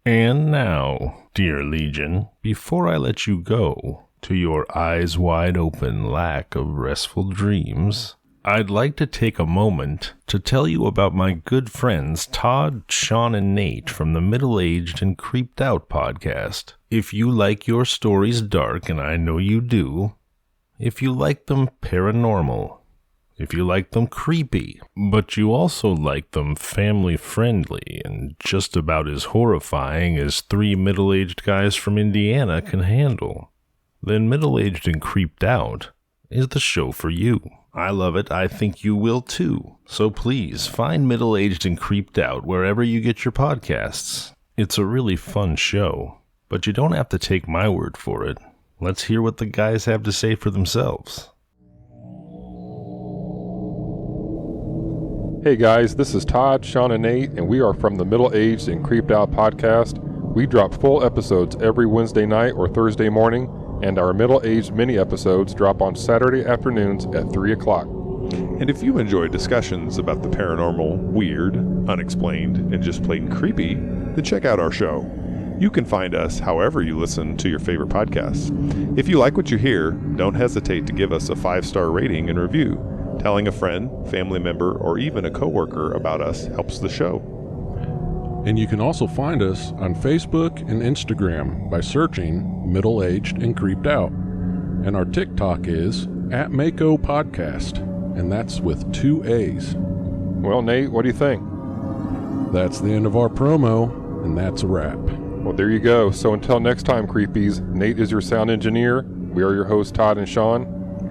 C: And now, dear Legion, before I let you go to your eyes wide open lack of restful dreams, I'd like to take a moment to tell you about my good friends Todd, Sean, and Nate from the Middle-Aged and Creeped Out podcast. If you like your stories dark, and I know you do, if you like them paranormal, if you like them creepy, but you also like them family-friendly and just about as horrifying as 3 middle-aged guys from Indiana can handle, then Middle-Aged and Creeped Out is the show for you. I love it. I think you will too. So please find Middle-Aged and Creeped Out wherever you get your podcasts. It's a really fun show, but you don't have to take my word for it. Let's hear what the guys have to say for themselves.
D: Hey guys, this is Todd, Sean, and Nate, and we are from the Middle-Aged and Creeped Out podcast. We drop full episodes every Wednesday night or Thursday morning, and our middle-aged mini episodes drop on Saturday afternoons at 3 o'clock.
E: And if you enjoy discussions about the paranormal, weird, unexplained, and just plain creepy, then check out our show. You can find us however you listen to your favorite podcasts. If you like what you hear, don't hesitate to give us a 5-star rating and review. Telling a friend, family member, or even a coworker about us helps the show.
F: And you can also find us on Facebook and Instagram by searching Middle-Aged and Creeped Out. And our TikTok is @Mako Podcast, and that's with 2 A's.
D: Well, Nate, what do you think?
F: That's the end of our promo, and that's a wrap.
D: Well, there you go. So until next time, creepies, Nate is your sound engineer. We are your hosts, Todd and Sean.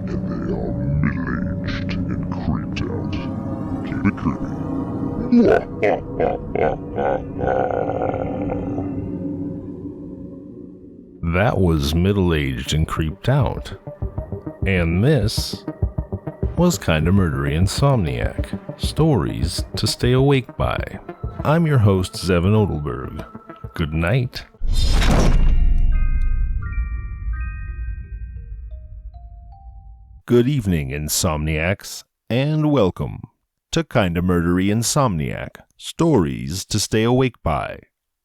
B: And they are middle-aged and creeped out. Keep it creepy.
C: That was Middle-Aged and Creeped Out. And this was Kinda Murdery Insomniac. Stories to stay awake by. I'm your host, Zevin Odelberg. Good night. Good evening, Insomniacs, and welcome to Kinda Murdery Insomniac. Stories to stay awake by.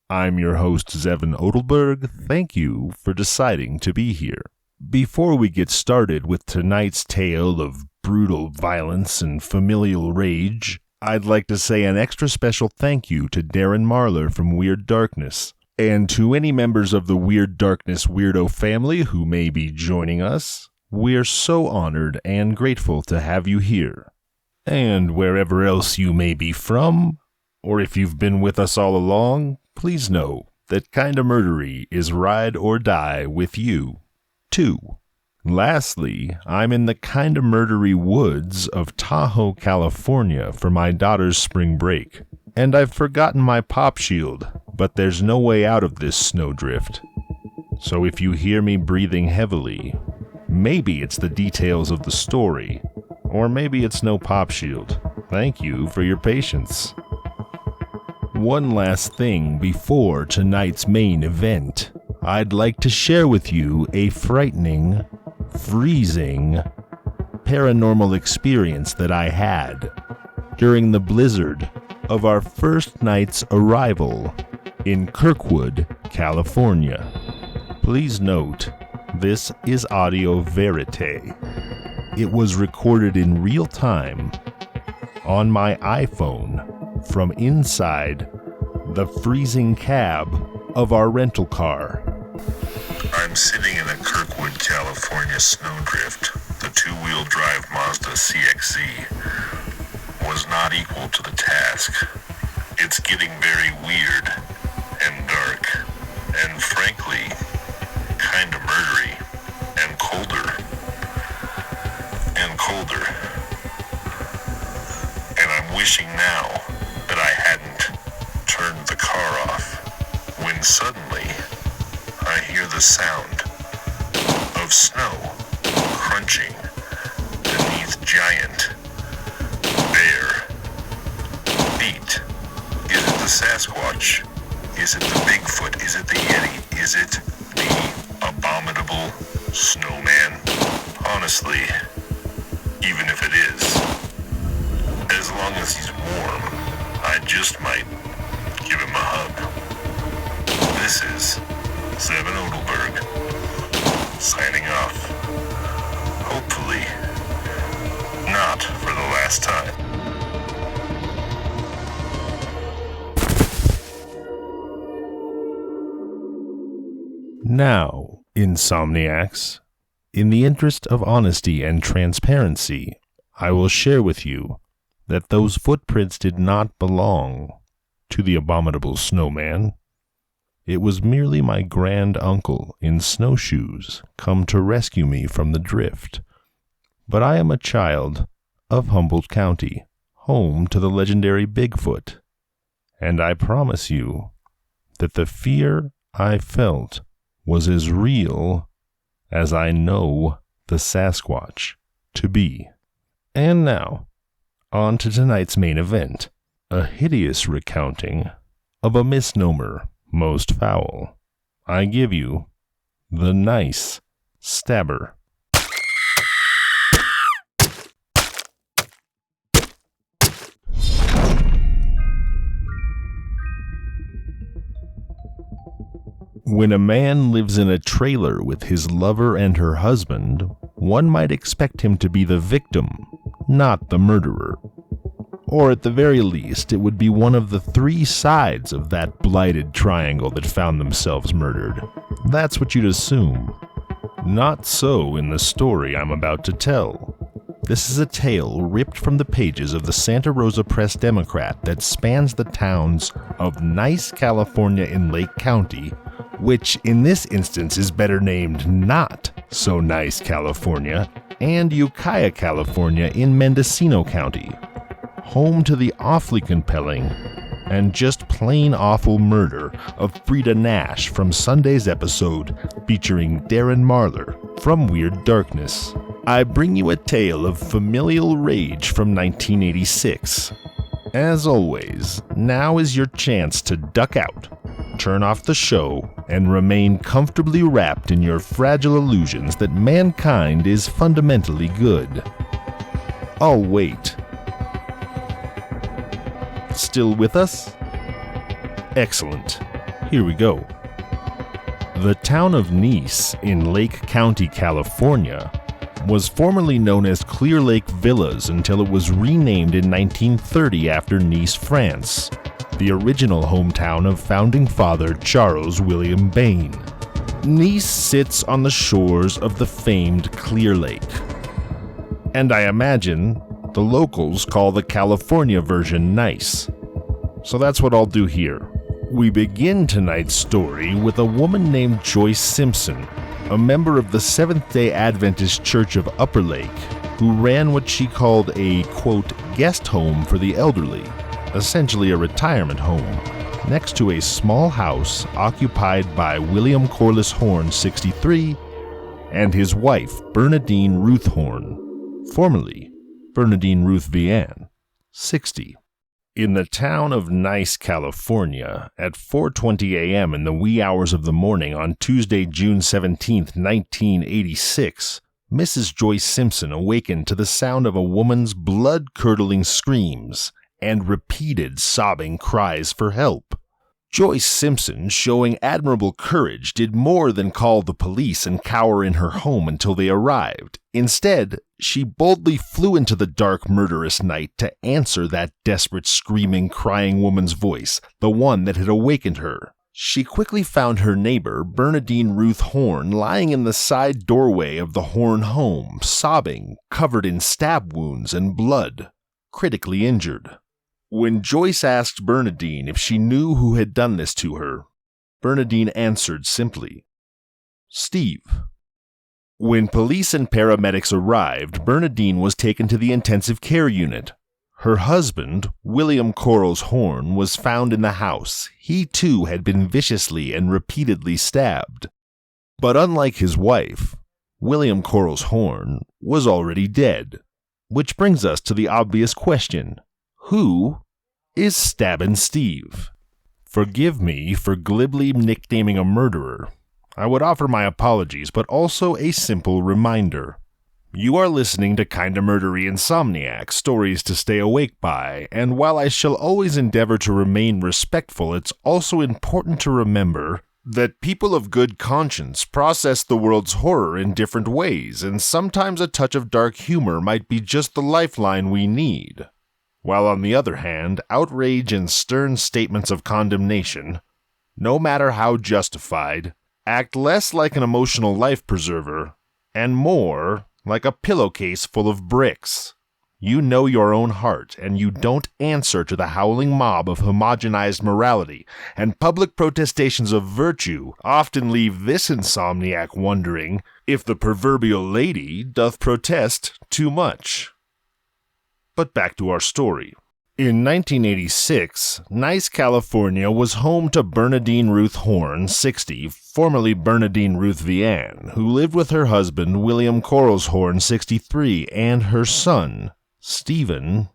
C: I'm your host, Zevin Odelberg. Thank you for deciding to be here. Before we get started with tonight's tale of brutal violence and familial rage, I'd like to say an extra special thank you to Darren Marlar from Weird Darkness, and to any members of the Weird Darkness Weirdo family who may be joining us. We're so honored and grateful to have you here. And wherever else you may be from, or if you've been with us all along, please know that Kinda Murdery is ride or die with you, too. Lastly, I'm in the Kinda Murdery woods of Tahoe, California for my daughter's spring break, and I've forgotten my pop shield, but there's no way out of this snowdrift. So if you hear me breathing heavily, maybe it's the details of the story, or maybe it's no pop shield. Thank you for your patience. One last thing before tonight's main event. I'd like to share with you a frightening, freezing, paranormal experience that I had during the blizzard of our first night's arrival in Kirkwood, California. Please note, this is audio verite. It was recorded in real time on my iPhone from inside the freezing cab of our rental car.
B: I'm sitting in a Kirkwood, California snowdrift. The two-wheel drive Mazda CX-Z was not equal to the task. It's getting very weird and dark, and frankly, kinda murdery, and colder, and colder. And I'm wishing now that I hadn't turned the car off, when suddenly I hear the sound of snow crunching beneath giant, bare feet. Is it the Sasquatch? Is it the Bigfoot? Is it the Yeti? Is it the abominable snowman? Honestly, even if it is, as long as he's warm, I just might give him a hug. This is Zevin Odelberg, signing off. Hopefully, not for the last time.
C: Now, Insomniacs, in the interest of honesty and transparency, I will share with you that those footprints did not belong to the abominable snowman. It was merely my grand uncle in snowshoes come to rescue me from the drift. But I am a child of Humboldt County, home to the legendary Bigfoot, and I promise you that the fear I felt was as real as I know the Sasquatch to be. And now, on to tonight's main event, a hideous recounting of a misnomer most foul. I give you the Nice Stabber. When a man lives in a trailer with his lover and her husband, one might expect him to be the victim, not the murderer. Or at the very least, it would be one of the three sides of that blighted triangle that found themselves murdered. That's what you'd assume. Not so in the story I'm about to tell. This is a tale ripped from the pages of the Santa Rosa Press-Democrat that spans the towns of Nice, California in Lake County, which in this instance is better named Not So Nice, California, and Ukiah, California in Mendocino County, home to the awfully compelling and just plain awful murder of Frida Nash from Sunday's episode featuring Darren Marlar from Weird Darkness. I bring you a tale of familial rage from 1986. As always, now is your chance to duck out, turn off the show, and remain comfortably wrapped in your fragile illusions that mankind is fundamentally good. I'll wait. Still with us? Excellent. Here we go. The town of Nice in Lake County, California, was formerly known as Clear Lake Villas until it was renamed in 1930 after Nice, France, the original hometown of founding father Charles William Bain. Nice sits on the shores of the famed Clear Lake. And I imagine the locals call the California version nice. So that's what I'll do here. We begin tonight's story with a woman named Joyce Simpson, a member of the Seventh-day Adventist Church of Upper Lake, who ran what she called a, quote, guest home for the elderly, essentially a retirement home, next to a small house occupied by William Corliss Horn, 63, and his wife, Bernadine Ruth Horn, formerly Bernadine Ruth Vianne, 60. In the town of Nice, California, at 4:20 a.m. in the wee hours of the morning on Tuesday, June 17, 1986, Mrs. Joyce Simpson awakened to the sound of a woman's blood-curdling screams and repeated sobbing cries for help. Joyce Simpson, showing admirable courage, did more than call the police and cower in her home until they arrived. Instead, she boldly flew into the dark, murderous night to answer that desperate, screaming, crying woman's voice, the one that had awakened her. She quickly found her neighbor, Bernadine Ruth Horn, lying in the side doorway of the Horn home, sobbing, covered in stab wounds and blood, critically injured. When Joyce asked Bernadine if she knew who had done this to her, Bernadine answered simply, "Steve." When police and paramedics arrived, Bernadine was taken to the intensive care unit. Her husband, William Corliss Horn, was found in the house. He too had been viciously and repeatedly stabbed. But unlike his wife, William Corliss Horn was already dead. Which brings us to the obvious question: who is Stabbin' Steve? Forgive me for glibly nicknaming a murderer. I would offer my apologies, but also a simple reminder. You are listening to Kinda Murdery INSOMNIAC, stories to stay awake by, and while I shall always endeavor to remain respectful, it's also important to remember that people of good conscience process the world's horror in different ways, and sometimes a touch of dark humor might be just the lifeline we need. While on the other hand, outrage and stern statements of condemnation, no matter how justified, act less like an emotional life preserver, and more like a pillowcase full of bricks. You know your own heart, and you don't answer to the howling mob of homogenized morality, and public protestations of virtue often leave this insomniac wondering if the proverbial lady doth protest too much. But back to our story. In 1986, Nice, California was home to Bernadine Ruth Horn, 60, formerly Bernadine Ruth Vianne, who lived with her husband, William Corliss Horn, 63, and her son, Steve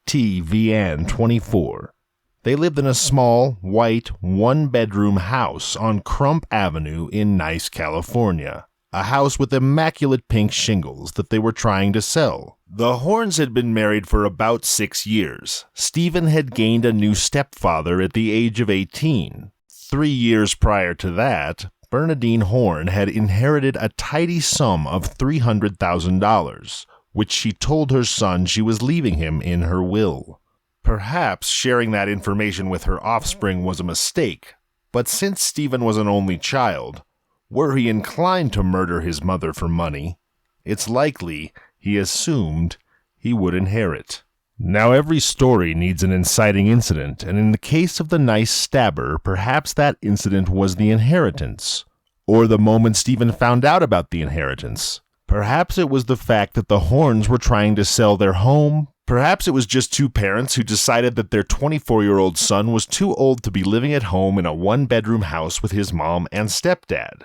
C: T. Vianne, 24. They lived in a small, white, one-bedroom house on Crump Avenue in Nice, California, a house with immaculate pink shingles that they were trying to sell. The Horns had been married for about 6 years. Stephen had gained a new stepfather at the age of 18. 3 years prior to that, Bernadine Horn had inherited a tidy sum of $300,000, which she told her son she was leaving him in her will. Perhaps sharing that information with her offspring was a mistake, but since Stephen was an only child, were he inclined to murder his mother for money, it's likely he assumed he would inherit. Now every story needs an inciting incident, and in the case of the Nice stabber, perhaps that incident was the inheritance, or the moment Stephen found out about the inheritance. Perhaps it was the fact that the Horns were trying to sell their home. Perhaps it was just two parents who decided that their 24-year-old son was too old to be living at home in a one-bedroom house with his mom and stepdad.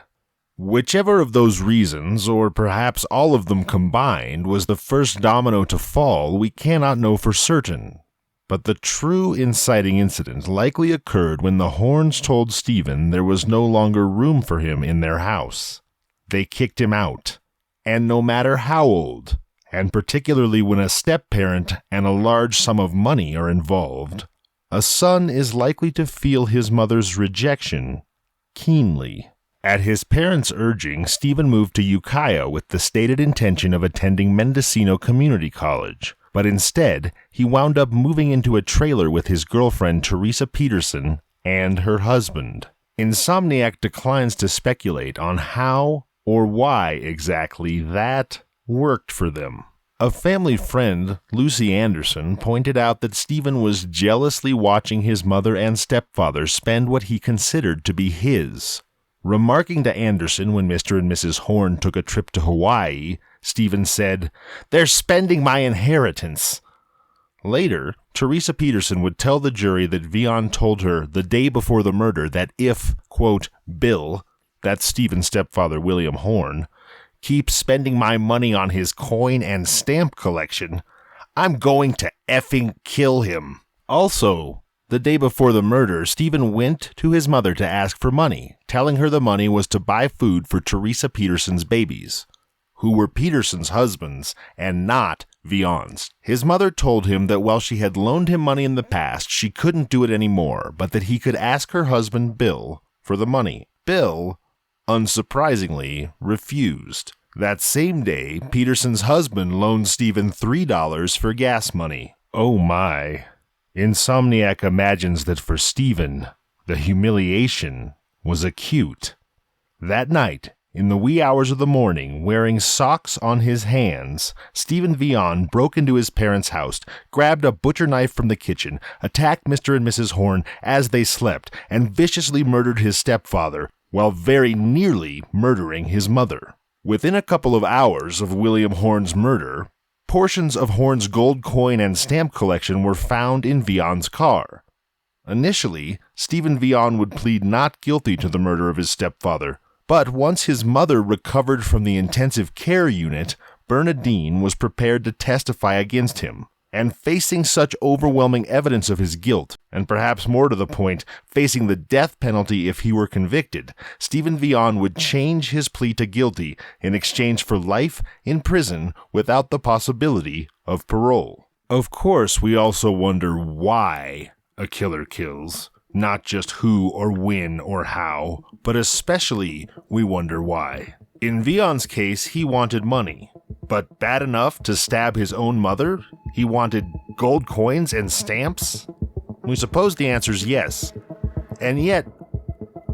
C: Whichever of those reasons, or perhaps all of them combined, was the first domino to fall, we cannot know for certain. But the true inciting incident likely occurred when the Horns told Stephen there was no longer room for him in their house. They kicked him out. And no matter how old, and particularly when a step-parent and a large sum of money are involved, a son is likely to feel his mother's rejection keenly. At his parents' urging, Stephen moved to Ukiah with the stated intention of attending Mendocino Community College, but instead, he wound up moving into a trailer with his girlfriend Teresa Peterson and her husband. INSOMNIAC declines to speculate on how or why exactly that worked for them. A family friend, Lucy Anderson, pointed out that Stephen was jealously watching his mother and stepfather spend what he considered to be his. Remarking to Anderson when Mr. and Mrs. Horn took a trip to Hawaii, Stephen said, "They're spending my inheritance." Later, Teresa Peterson would tell the jury that Vion told her the day before the murder that if, quote, Bill, that's Stephen's stepfather William Horn, keeps spending my money on his coin and stamp collection, I'm going to effing kill him. Also, the day before the murder, Stephen went to his mother to ask for money, telling her the money was to buy food for Teresa Peterson's babies, who were Peterson's husbands and not Vion's. His mother told him that while she had loaned him money in the past, she couldn't do it anymore, but that he could ask her husband Bill for the money. Bill, unsurprisingly, refused. That same day, Peterson's husband loaned Stephen $3 for gas money. Oh my. INSOMNIAC imagines that for Stephen, the humiliation was acute. That night, in the wee hours of the morning, wearing socks on his hands, Stephen Vion broke into his parents' house, grabbed a butcher knife from the kitchen, attacked Mr. and Mrs. Horn as they slept, and viciously murdered his stepfather, while very nearly murdering his mother. Within a couple of hours of William Horn's murder, portions of Horn's gold coin and stamp collection were found in Vion's car. Initially, Stephen Vion would plead not guilty to the murder of his stepfather, but once his mother recovered from the intensive care unit, Bernadine was prepared to testify against him. And facing such overwhelming evidence of his guilt, and perhaps more to the point, facing the death penalty if he were convicted, Stephen Vion would change his plea to guilty in exchange for life in prison without the possibility of parole. Of course, we also wonder why a killer kills. Not just who or when or how, but especially we wonder why. In Vion's case, he wanted money. But bad enough to stab his own mother? He wanted gold coins and stamps? We suppose the answer's yes. And yet,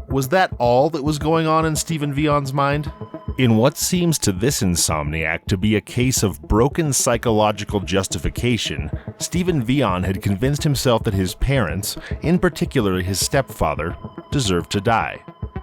C: was that all that was going on in Stephen Vion's mind? In what seems to this insomniac to be a case of broken psychological justification, Stephen Vion had convinced himself that his parents, in particular his stepfather, deserved to die.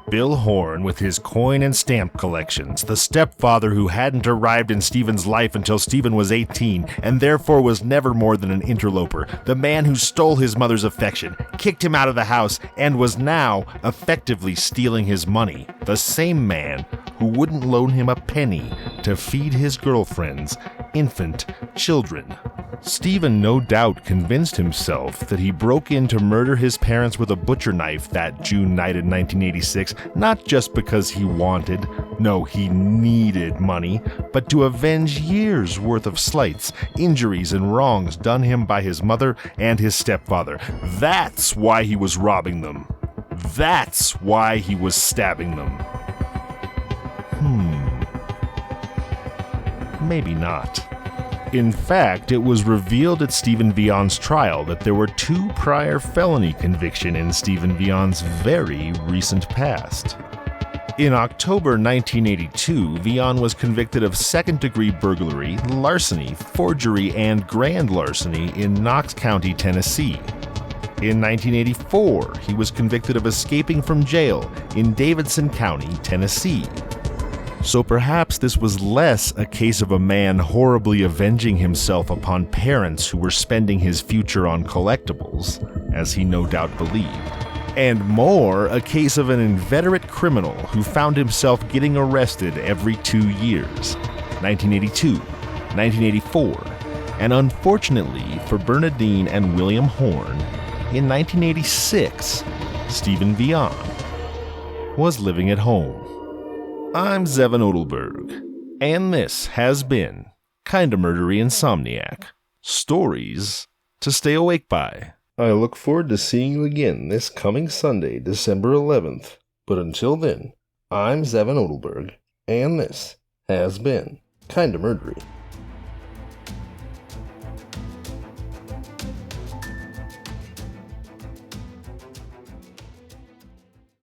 C: Bill Horn with his coin and stamp collections, the stepfather who hadn't arrived in Stephen's life until Stephen was 18 and therefore was never more than an interloper, the man who stole his mother's affection, kicked him out of the house, and was now effectively stealing his money, the same man who wouldn't loan him a penny to feed his girlfriend's infant children. Stephen no doubt convinced himself that he broke in to murder his parents with a butcher knife that June night in 1986, not just because he wanted, no, he needed money, but to avenge years' worth of slights, injuries, and wrongs done him by his mother and his stepfather. That's why he was robbing them. That's why he was stabbing them. Maybe not. In fact, it was revealed at Stephen Vion's trial that there were 2 prior felony convictions in Stephen Vion's very recent past. In October 1982, Vion was convicted of second-degree burglary, larceny, forgery, and grand larceny in Knox County, Tennessee. In 1984, he was convicted of escaping from jail in Davidson County, Tennessee. So perhaps this was less a case of a man horribly avenging himself upon parents who were spending his future on collectibles, as he no doubt believed, and more a case of an inveterate criminal who found himself getting arrested every 2 years, 1982, 1984, and unfortunately for Bernadine and William Horn, in 1986, Stephen Vion was living at home. I'm Zevin Odelberg, and this has been Kinda Murdery Insomniac. Stories to stay awake by.
B: I look forward to seeing you again this coming Sunday, December 11th. But until then, I'm Zevin Odelberg, and this has been Kinda Murdery.